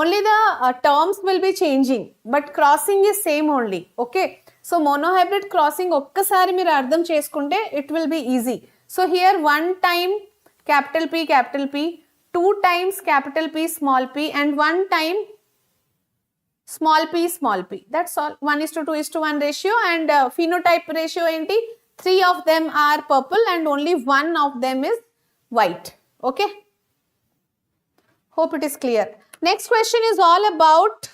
Only the terms will be changing, but crossing is same only. Okay, so monohybrid crossing ఒక్కసారి మీరు అర్థం చేసుకుంటే it will be easy. So here 1 time capital P, 2 times capital P small p and 1 time small p. That's all. 1:2:1 ratio and phenotype ratio enti 3 of them are purple and only 1 of them is white. Okay, hope it is clear. Next question is all about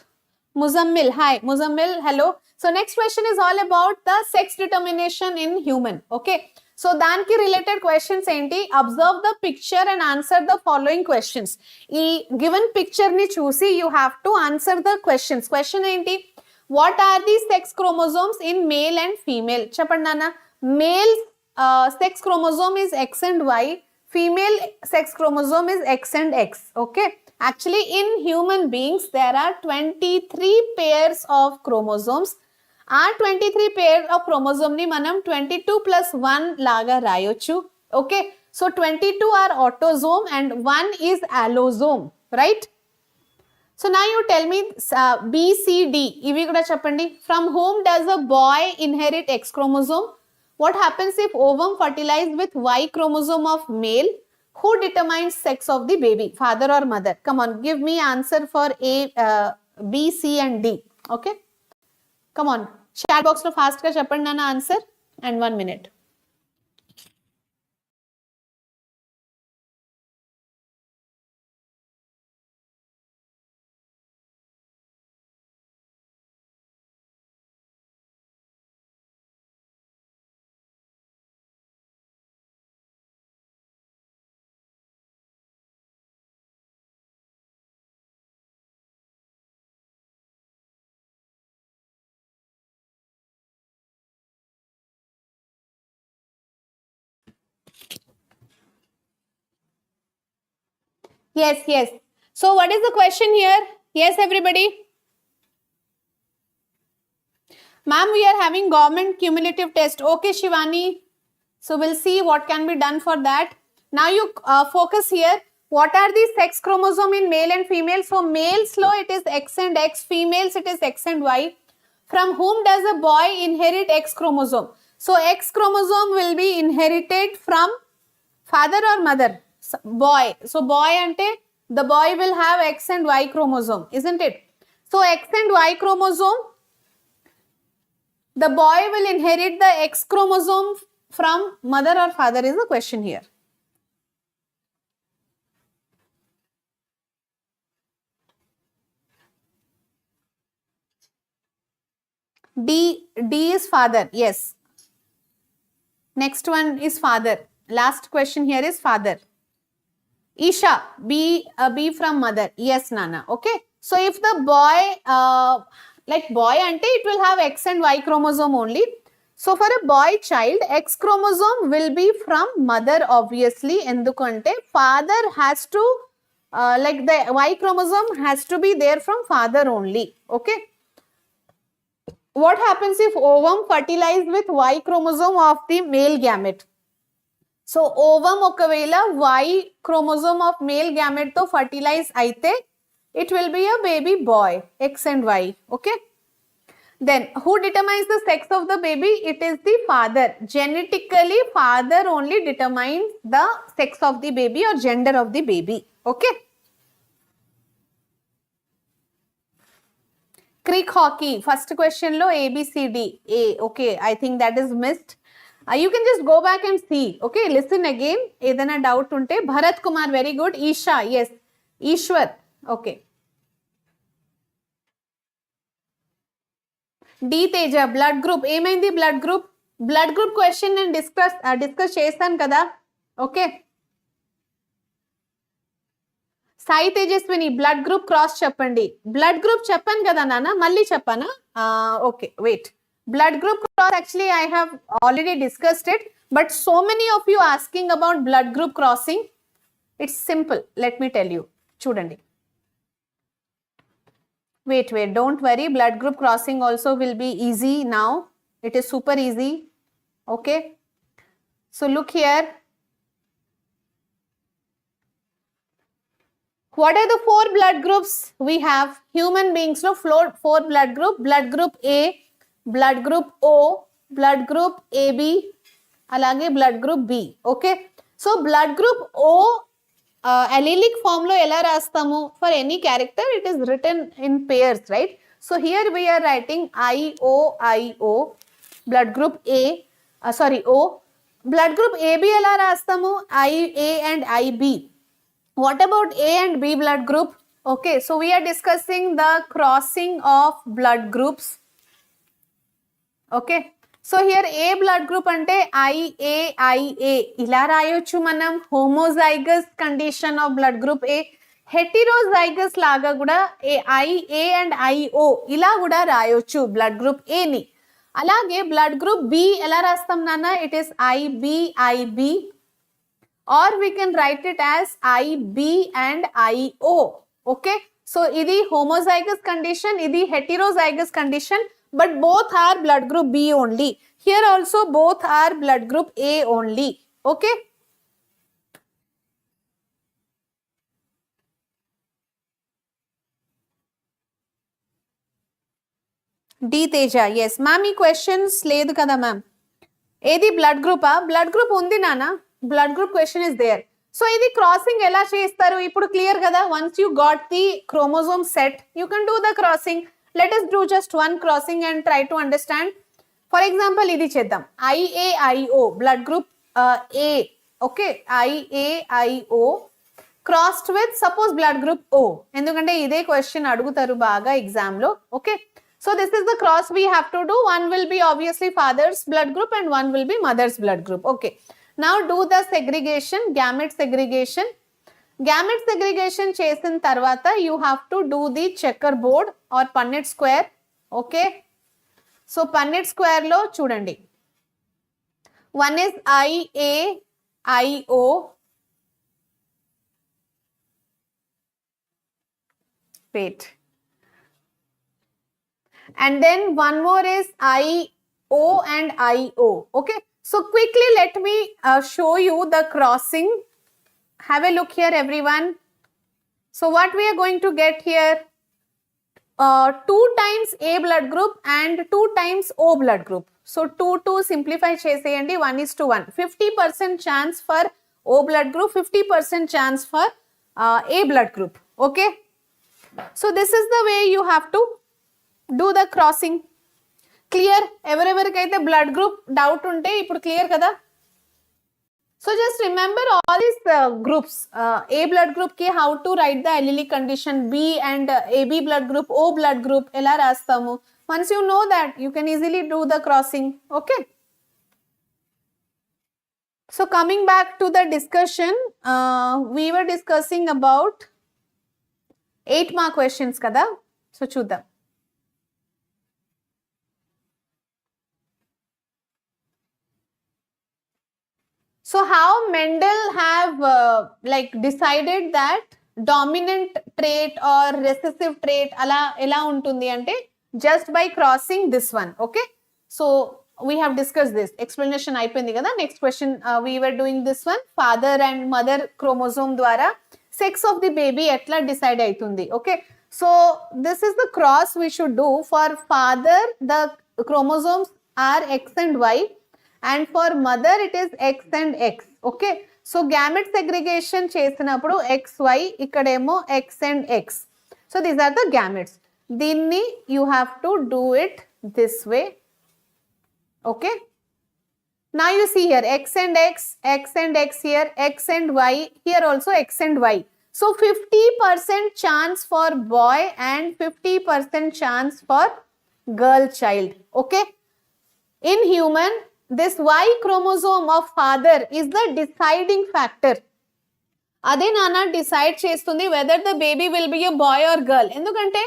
Muzammil. Hi Muzammil, hello. So next question is all about the sex determination in human. Okay, so daniki related questions enti? Observe the picture and answer the following questions. Ee given picture ni chusi you have to answer the questions. Question enti? What are the sex chromosomes in male and female? Cheppandi nana. Male sex chromosome is X and Y, female sex chromosome is X and X. Okay, Actually, in human beings, there are 23 pairs of chromosomes. ఆ 23 pairs of chromosome ని మనం 22 plus 1 లాగా రాయొచ్చు. Okay, so 22 are autosome and 1 is allosome, right? So now you tell me B, C, D. ఇవి కూడా చెప్పండి. From whom does a boy inherit X chromosome? What happens if ovum fertilized with Y chromosome of male? Who determines sex of the baby? Father or mother? Come on, give me answer for A, B, C and D. Okay? Come on. Chat box lo fast ga cheppandi nana answer and 1 minute. Yes, yes. So what is the question here? Yes, everybody. Ma'am, we are having government cumulative test. Okay, Shivani. So we'll see what can be done for that. Now you focus here. What are the sex chromosome in male and female? So males lo it is X and X, females it is X and Y. From whom does a boy inherit X chromosome? So X chromosome will be inherited from father or mother? Boy. So boy ante the boy will have X and Y chromosome, isn't it? So X and Y chromosome, the boy will inherit the X chromosome from mother or father is the question here. D is father. Yes. Next one is father. Last question here is father. Isha, B from mother. Yes, Nana. Okay. So if the boy, like boy ante it will have X and Y chromosome only. So for a boy child, X chromosome will be from mother obviously. Endukante father has to, like the Y chromosome has to be there from father only. Okay. What happens if ovum fertilized with Y chromosome of the male gamete? So ovum okavela Y chromosome of male gamete to fertilize aite, it will be a baby boy, X and Y. Okay. Then who determines the sex of the baby? It is the father. Genetically, father only determines the sex of the baby or gender of the baby. Okay. Creek hockey. First question lo A, B, C, D. A. Okay. I think that is missed. You can just go back and see. Okay. Listen again. Edana doubt unte. Bharat Kumar. Very good. Isha. Yes. Ishwar. Okay. D Teja. Blood group. ఏమైంది blood group? Blood group question and discuss చేస్తాను కదా. Okay. Sai Tejaswini blood group cross చెప్పండి. Blood group చెప్పాను కదా నాన్న, మళ్ళీ చెప్పానా? Okay, wait. Blood group cross, actually I have already discussed it, but so many of you asking about blood group crossing. It's simple. Let me tell you. Chudandi. Wait, don't worry. Blood group crossing also will be easy now. It is super easy. Okay. So look here. What are the 4 blood groups we have? Human beings, no, 4 blood group A, blood group O, blood group AB, alage blood group B. Okay. So blood group O, allelic form lo ela rastamu? For any character it is written in pairs, right? So here we are writing IO, blood group A, O. Blood group AB ela rastamu? IA and IB. What about A and B blood group? Okay, so we are discussing the crossing of blood groups. Okay, so here A blood group ante IA ila rayochu manam, homozygous condition of blood group A. Heterozygous laga kuda IA and IO ila kuda rayochu blood group A ni. Alage blood group B ela rastam nana? It is IB, or we can write it as IB and IO. Okay, so idi homozygous condition, idi heterozygous condition, but both are blood group B only. Here also both are blood group A only. Okay, D Teja, yes ma'am, ee questions లేదు కదా ma'am. ఏది blood గ్రూపా? Blood group ఉంది నాన్న, blood group question is there. So ఇది crossing ఎలా చేస్తారు ఇప్పుడు clear కదా. Once you got the chromosome set you can do the crossing. Let us do just one crossing and try to understand. For example ఇది చేద్దాం, IAIO blood group A. Okay, IAIO crossed with suppose blood group O, ఎందుకంటే ఇదే question అడుగుతారు బాగా exam లో. Okay, so this is the cross we have to do. One will be obviously father's blood group and one will be mother's blood group. Okay, now do the segregation, gamete segregation. Gamete segregation చేసిన తర్వాత you have to do the checkerboard or Punnett square. Okay, so Punnett square లో చూడండి, one is IAIO, wait, and then one more is IO and IO. Okay, so quickly let me show you the crossing. Have a look here everyone. So what we are going to get here, 2 times A blood group and 2 times O blood group. So 2 simplify cheseyandi, 1:1. 50% chance for O blood group, 50% chance for A blood group. Okay, so this is the way you have to do the crossing. Clear? ఎవరెవరికైతే blood group doubt ఉంటే ఇప్పుడు clear కదా. So just remember all these groups. A blood group కి how to write the allelic condition, B and AB blood group, O blood group ఎలా రాస్తాము. Once you know that you can easily do the crossing. Okay, so coming back to the discussion, we were discussing about 8 mark questions కదా. సో చూద్దాం. So how Mendel have decided that dominant trait or recessive trait ala ela untundi ante just by crossing this one. Okay, so we have discussed this, explanation అయిపోయింది కదా. Next question, we were doing this one, father and mother chromosome ద్వారా sex of the baby etla decide అవుతుంది. Okay, so this is the cross we should do. For father the chromosomes are X and Y, and for mother it is X and X. Okay, so gamete segregation చేసినప్పుడు XY, ఇక్కడేమో X and X. So these are the gametes. దీన్ని you have to do it this way. Okay, now you see here X and X, X and X here, X and Y, here also X and Y. So 50% chance for boy and 50% chance for girl child. Okay, in human this Y chromosome of father is the deciding factor. అదే నాన్న decide చేస్తుంది whether the baby will be a boy or girl. ఎందుకంటే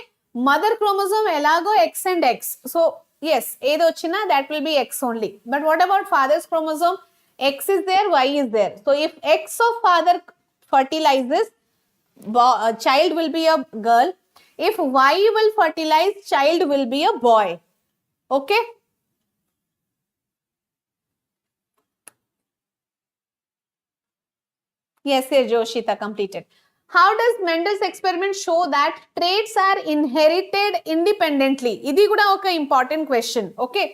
mother chromosome ఎలాగో X and X, so yes ఏది వచ్చినా that will be X only. But what about father's chromosome? X is there, Y is there. So if X of father fertilizes, child will be a girl. If Y will fertilize, child will be a boy. Okay, yes, yes, Joshita completed. How does Mendel's experiment show that traits are inherited independently? Idi kuda oka important question. Okay,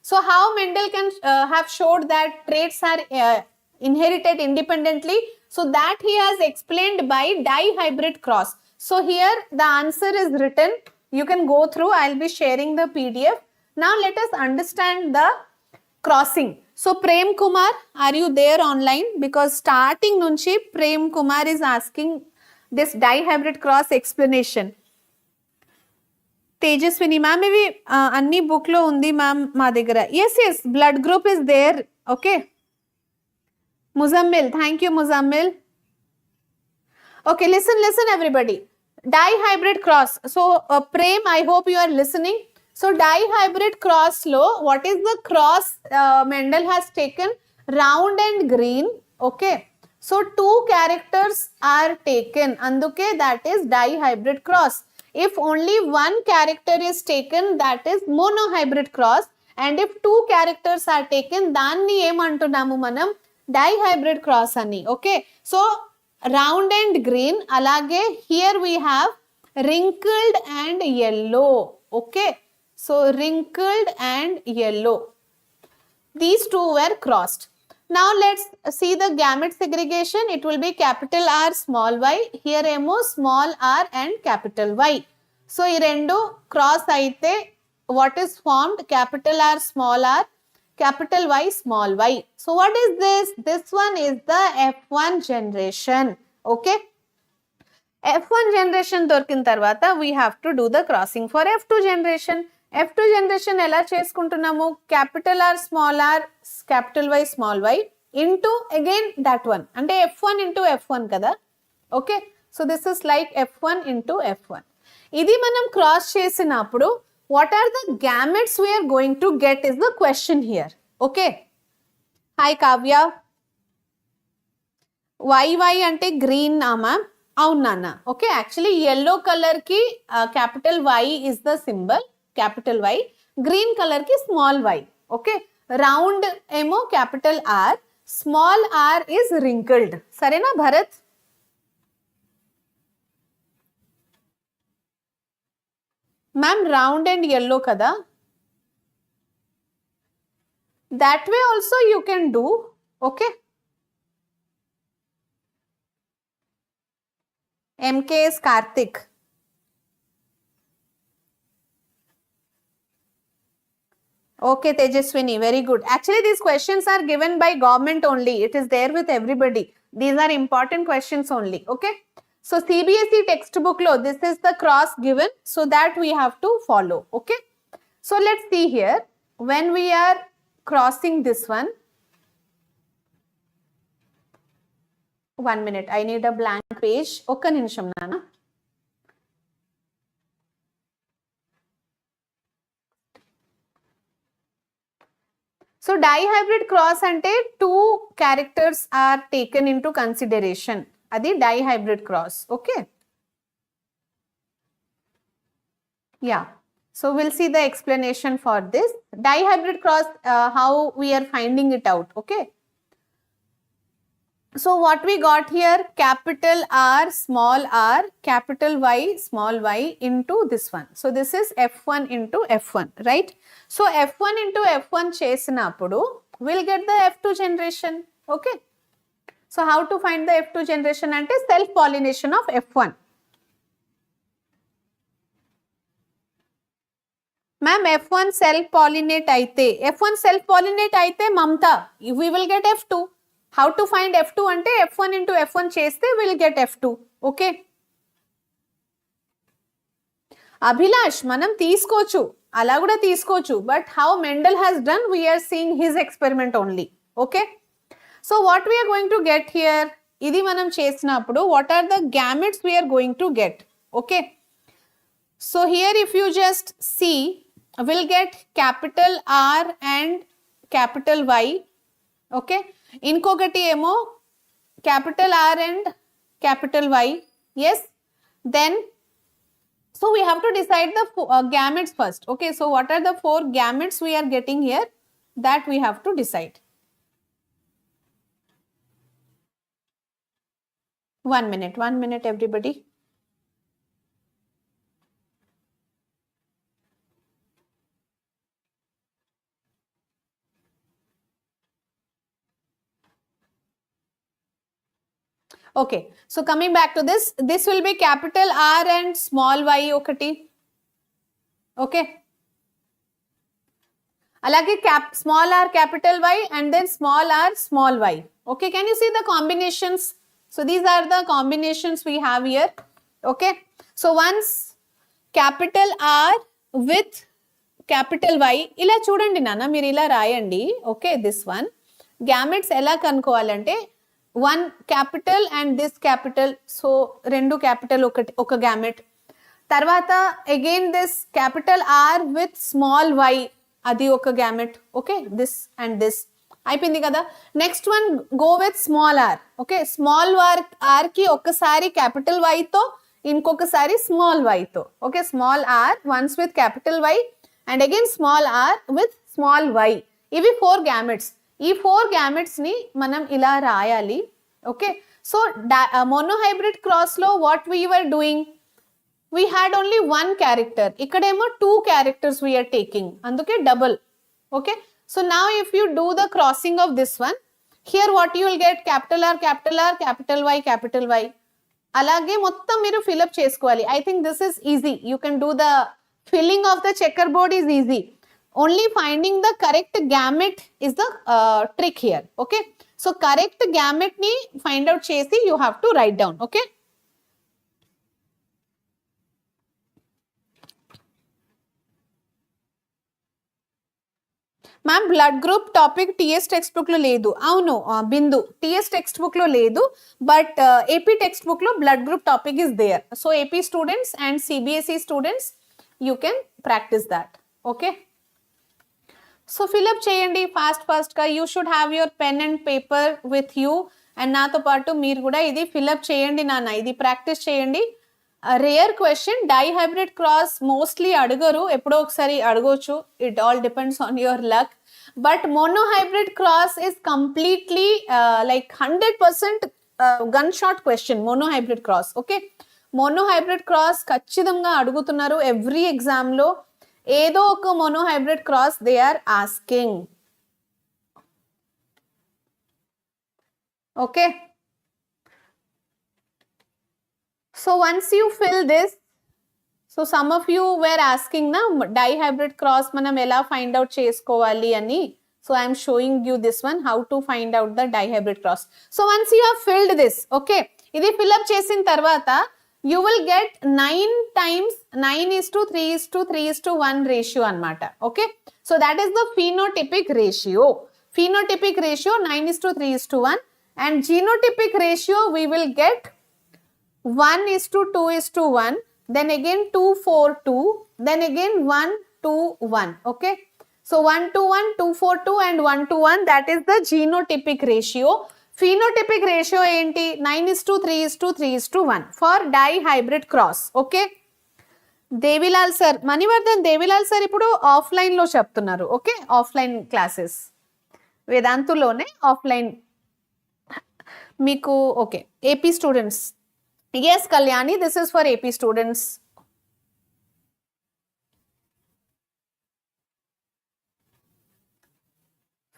so how Mendel can have showed that traits are inherited independently? So that he has explained by dihybrid cross. So here the answer is written. You can go through. I'll be sharing the PDF. Now let us understand the crossing. So Prem Kumar, are you there online? Because starting nunchi Prem Kumar is asking this dihybrid cross explanation. Tejaswini ma'am, ivi anni book lo undi ma'am ma daggara. Yes, yes, blood group is there. Okay, Muzammil, thank you Muzammil. Okay, listen everybody. Dihybrid cross. So Prem, I hope you are listening. So dihybrid cross lo, what is the cross Mendel has taken? Round and green. Okay, So 2 characters are taken, అందుకే that is dihybrid cross. If only 1 character is taken, that is monohybrid cross, and if 2 characters are taken, దాన్ని ఏమంటున్నాము మనం dihybrid cross అని. Okay, so round and green, అలాగే here we have wrinkled and yellow. Okay, so wrinkled and yellow, these two were crossed. Now let's see the gamete segregation. It will be capital R small y, here emo small r and capital Y. So ee rendu cross aithe what is formed? Capital R small r, capital Y small y. So what is this? This one is the F1 generation. Okay, F1 generation దొరికిన తర్వాత we have to do the crossing for F2 generation. F2 generation ఎలా చేసుకుంటున్నాము? capital R small r, capital Y small y into again that one, అంటే F1 into F1 కదా. Okay, so this is like F1 into F1. ఇది మనం cross చేసినప్పుడు what are the gametes we are going to get is the question here. Okay, hi Kavya. YY అంటే green నా ma'am? అవును నాన్న. Okay, actually yellow colour కి capital Y is the symbol, capital Y, green color ki small y. Okay, round emo capital R, small r is wrinkled. Sarena Bharat? Ma'am, round and yellow kada. That way also you can do. Okay, MK is Karthik. Okay, Tejaswini, very good. Actually, these questions are given by government only. It is there with everybody. These are important questions only. Okay, so CBSE textbook lo, this is the cross given, so that we have to follow. Okay, so let's see here. When we are crossing this one, 1 minute, I need a blank page. Oka nimisham nana. So dihybrid cross ante 2 characters are taken into consideration. Adi dihybrid cross. Okay, yeah, so we'll see the explanation for this dihybrid cross, how we are finding it out. Okay, so what we got here, capital R small r, capital Y small y into this one. So this is F1 into F1, right? So F1 into F1 చేసినప్పుడు we'll get the F2 generation. Okay, so how to find the F2 generation అంటే self pollination of F1. Ma'am, F1 self pollinate అయితే, F1 self pollinate అయితే Mamta, we will get F2. How to find F2 అంటే F1 into F1 చేస్తే we'll get F2. Okay, Abhilash మనం తీసుకోవచ్చు, అలా కూడా తీసుకోవచ్చు, but how Mendel has done, we are seeing his experiment only. Okay, so what we are going to get here, ఇది మనం చేసినప్పుడు what are the gametes we are going to get. Okay, so here if you just see, we'll get capital R and capital Y. Okay, ఇంకొకటి ఏమో capital R and capital Y. Yes, then so we have to decide the gametes first. Okay, so what are the 4 gametes we are getting here, that we have to decide. 1 minute everybody. Okay, so coming back to this, this will be capital R and small y okati. Okay, alage small r capital Y and then small r small y. Okay, can you see the combinations? So these are the combinations we have here. Okay, so once capital R with capital Y, ila chudandi nana, meer ila rayandi. Okay, this one gametes ela kanukovalante, one capital and this capital, so rendu capital oka gamete, tarvata again this capital R with small y, adi oka gamete. Okay, this and this, అయిపోయింది కదా. Next one go with small r. Okay, small r కి ఒక్కసారి capital Y తో, ఇంకొకసారి small y తో. Okay, small r once with capital Y and again small r with small y. ఇవి 4 gametes. ఈ 4 gametes ని మనం ఇలా రాయాలి. ఓకే, సో మోనోహైబ్రిడ్ క్రాస్ లో what we were doing, we had only 1 character. Ikkademo 2 characters we are taking. Anduke double. Okay. So now if you do the crossing of this one, here what you will get, capital R, capital R, capital Y, capital Y. Alage mottam meeru fill up chesukovali. I think this is easy. You can do the filling of the checkerboard is easy. Only finding the correct gamete is the trick here. Okay. So correct gamete ni find out chesi you have to write down. Okay. Ma'am blood group topic TS textbook లో లేదు. అవును Bindu, TS textbook లో లేదు, but AP textbook లో blood group topic is there. So AP students and CBSE students you can practice that. Okay, so fill up చేయండి fast గా. You should have your pen and paper with you. And నాతో పాటు మీరు కూడా ఇది fill up చేయండి నాన్న, ఇది ప్రాక్టీస్ చేయండి. Rare question, dihybrid cross mostly అడగరు, ఎప్పుడో ఒకసారి అడగొచ్చు. It all depends on your luck. But monohybrid cross is completely like 100% gun shot question. Monohybrid cross. Okay, monohybrid cross ఖచ్చితంగా అడుగుతున్నారు ఎవ్రీ ఎగ్జామ్ లో. ఏదో ఒక monohybrid cross they are asking. Okay, so once you fill this, so some of you were asking na dihybrid cross manam ela find out chesukovali ani. So I am showing you this one, how to find out the dihybrid cross. So once you have filled this, okay, idi fill up chesin tarvata you will get 9 times 9:3:3:1 ratio anamata. Okay, so that is the phenotypic ratio. Phenotypic ratio 9:3:1 and genotypic ratio we will get 1:2:1, then again 2:4:2, then again 1:1. Okay, so 1:1, 2:4:2 and 1:1, that is the genotypic ratio. Phenotypic ratio enti 9:3:3:1 for dihybrid cross. Okay, Devilal sir, Manivardhan Devilal sir ఇప్పుడు offline లో చెప్తున్నారు. Okay, offline classes వేదాంతులోనే offline మీకు. Okay, AP students. Yes, Kalyani, this is for AP students.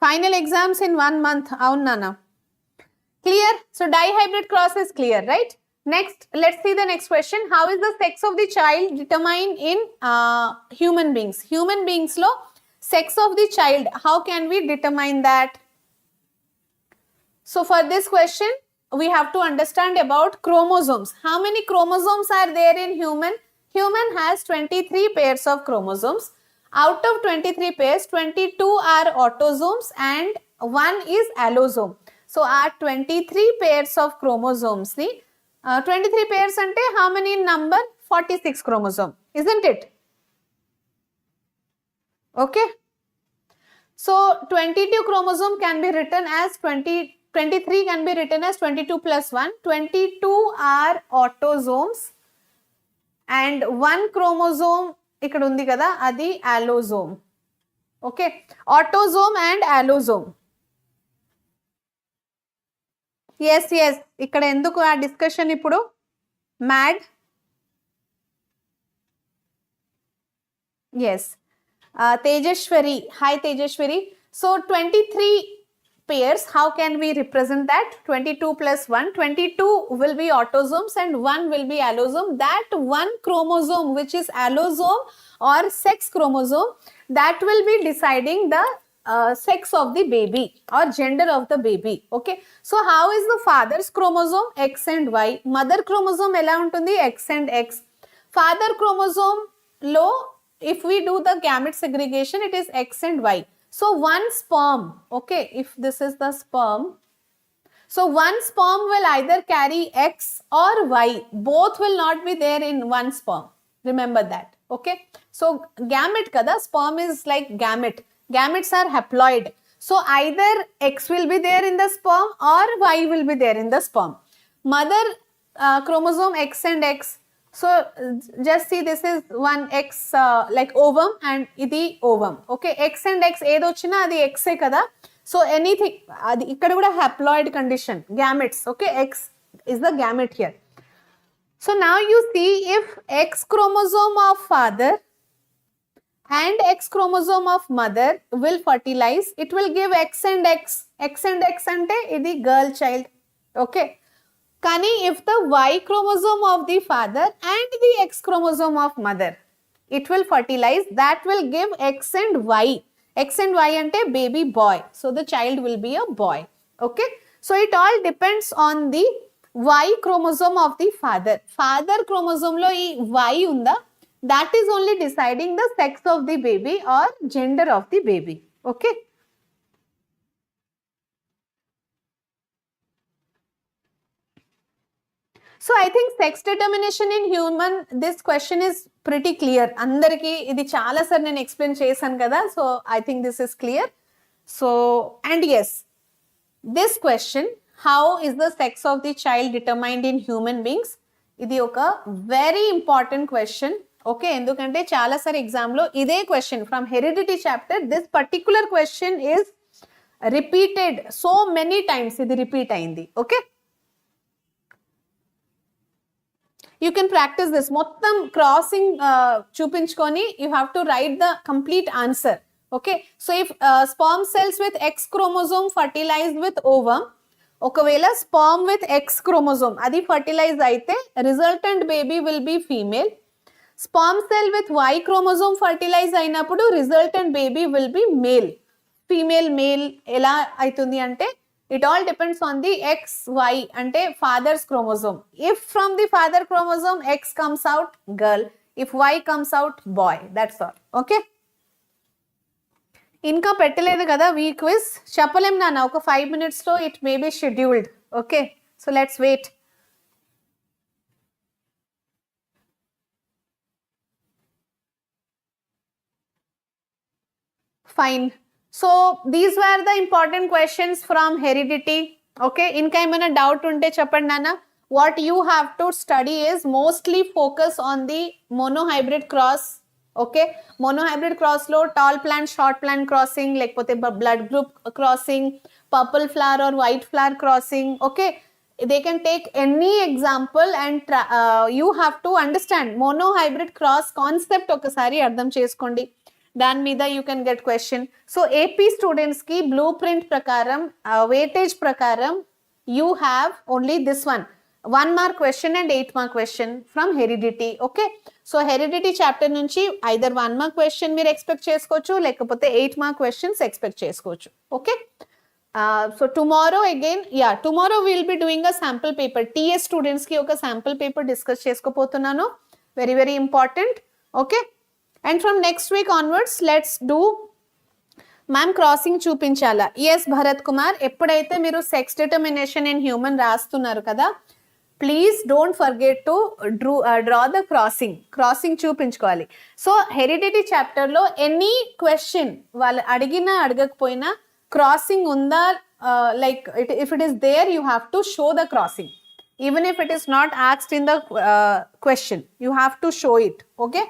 Final exams in 1 month. Avun nana. Clear? So dihybrid cross is clear, right? Next, let's see the next question. How is the sex of the child determined in human beings? Human beings lo sex of the child, how can we determine that? So for this question, we have to understand about chromosomes. How many chromosomes are there in human? Human has 23 pairs of chromosomes. Out of 23 pairs, 22 are autosomes and 1 is allosome. So our 23 pairs of chromosomes, 23 pairs ante how many in number? 46 chromosome, isn't it? Okay. So 22 chromosome can be written as 23 can be written as 22 plus 1. 22 are autosomes and 1 chromosome ikkada undi kada, adi allosome. Okay, autosome and allosome. Yes, ikkada enduku aa discussion ippudu mad. Yes, Tejashwari, hi Tejashwari. So 23 pairs, how can we represent that? 22 plus 1, 22 will be autosomes and 1 will be allosome. That 1 chromosome which is allosome or sex chromosome, that will be deciding the sex of the baby or gender of the baby. Okay, so how is the father's chromosome? X and Y. Mother chromosome ela untundi? X and X. Father chromosome lo, if we do the gamete segregation, it is X and Y. So one sperm, okay, if this is the sperm, so one sperm will either carry X or Y. Both will not be there in one sperm. Remember that. Okay, so gamete kada, sperm is like gamete. Gametes are haploid. So either X will be there in the sperm or Y will be there in the sperm. Mother chromosome X and X. So just see, this is one X like ovum and idi ovum. Okay, X and X edochina adi X e kada. So anything adi ikkada kuda haploid condition, gametes. Okay, X is the gamete here. So now you see, if X chromosome of father and X chromosome of mother will fertilize, it will give X and X. X and X ante idi girl child. Okay. Kani if the Y chromosome of the father and the X chromosome of mother, it will fertilize, that will give X and Y. X and Y ante baby boy. So the child will be a boy. Okay. So it all depends on the Y chromosome of the father. Father chromosome lo ee Y unda, that is only deciding the sex of the baby or gender of the baby. Okay. So I think sex determination in human, this question is pretty clear. Andariki idi chaala sar nenu explain chesanu kada. So I think this is clear. So, and yes, this question, how is the sex of the child determined in human beings? Idi oka very important question. Okay, endukante chaala sar exam lo ide question from heredity chapter, this particular question is repeated so many times. Idi repeat ayindi. Okay. You can practice this. Mottam crossing chupinchkoni, you have to write the complete answer. Okay. So if sperm cells with X chromosome fertilized with ovum, okavela sperm with X chromosome adi fertilize aite, resultant baby will be female. Sperm cell with Y chromosome fertilize ayinappudu resultant baby will be male. Female, male ela aitundi ante, it all depends on the XY ante father's chromosome. If from the father chromosome X comes out, girl. If Y comes out, boy. That's all. Okay. Inka pettaledu kada we quiz. Chappalem nana oka 5 minutes lo it may be scheduled. Okay. So let's wait. Fine. So these were the important questions from heredity. Okay, inka emana doubt unte cheppandi nana. What you have to study is mostly focus on the monohybrid cross. Okay, monohybrid cross lo tall plant short plant crossing, lekapothe blood group crossing, purple flower or white flower crossing. Okay, they can take any example and you have to understand monohybrid cross concept okasari ardham cheskondi. దాని మీద you can get question. So AP స్టూడెంట్స్కి blue print ప్రకారం weightage ప్రకారం you have only this one 1 mark question and 8 mark question from heredity. Okay, so heredity chapter నుంచి either 1 mark question మీరు expect చేసుకోవచ్చు, లేకపోతే 8 mark questions expect చేసుకోవచ్చు. Okay, so tomorrow again tomorrow will be doing a sample paper. TS స్టూడెంట్స్కి ఒక sample paper discuss చేసుకోబోతున్నాను, very very important. Okay, and from next week onwards let's do ma'am crossing చూపించాలా. yes Bharat Kumar, ఎప్పుడైతే మీరు sex determination in human రాస్తున్నారు కదా, please don't forget to draw the crossing చూపించుకోవాలి. So heredity chapter లో any question వాళ్ళు అడిగినా అడగకపోయినా క్రాసింగ్ ఉందా, like if it is there you have to show the crossing, even if it is not asked in the question you have to show it. Okay,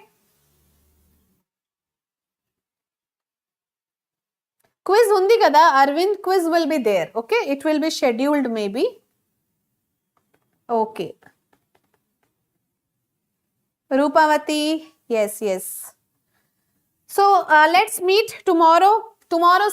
quiz undi kada Arvind, quiz will be there. Okay, it will be scheduled maybe. Okay, Rupavati, yes. So let's meet tomorrow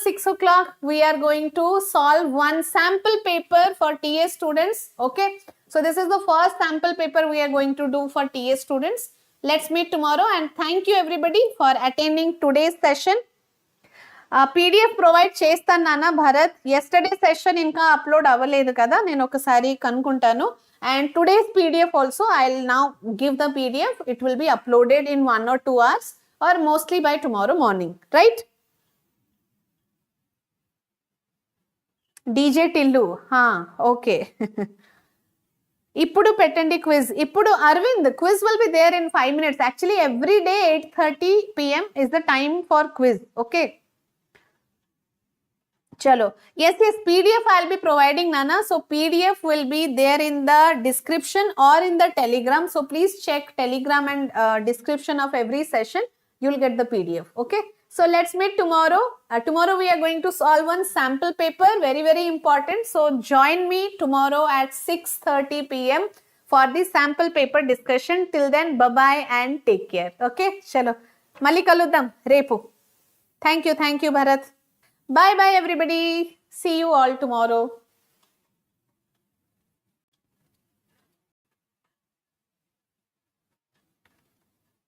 6 o'clock. We are going to solve one sample paper for TA students. Okay, so this is the first sample paper we are going to do for TA students. Let's meet tomorrow, and thank you everybody for attending today's session. PDF provide చేస్తాను నాన్న Bharat. Yesterday session ఇంకా upload అవ్వలేదు కదా, నేను ఒకసారి కనుక్కుంటాను. And today's PDF also I will now give the PDF. It will be uploaded in 1 or 2 hours or mostly by tomorrow morning, right? DJ Tillu, okay. ఇప్పుడు పెట్టండి క్విజ్. ఇప్పుడు Aravind, quiz will be there in 5 minutes. Actually every day 8:30 PM is the time for quiz. Okay, Chalo. Yes, PDF I'll be providing, Nana. So PDF will be there in the description or in the Telegram. So please check Telegram and description of every session. You'll get the PDF. Okay. So let's meet tomorrow. Tomorrow we are going to solve one sample paper. Very, very important. So join me tomorrow at 6:30 p.m. for the sample paper discussion. Till then, bye-bye and take care. Okay. Chalo. Mali kaludam. Repu. Thank you, Bharat. Bye bye, everybody. See you all tomorrow.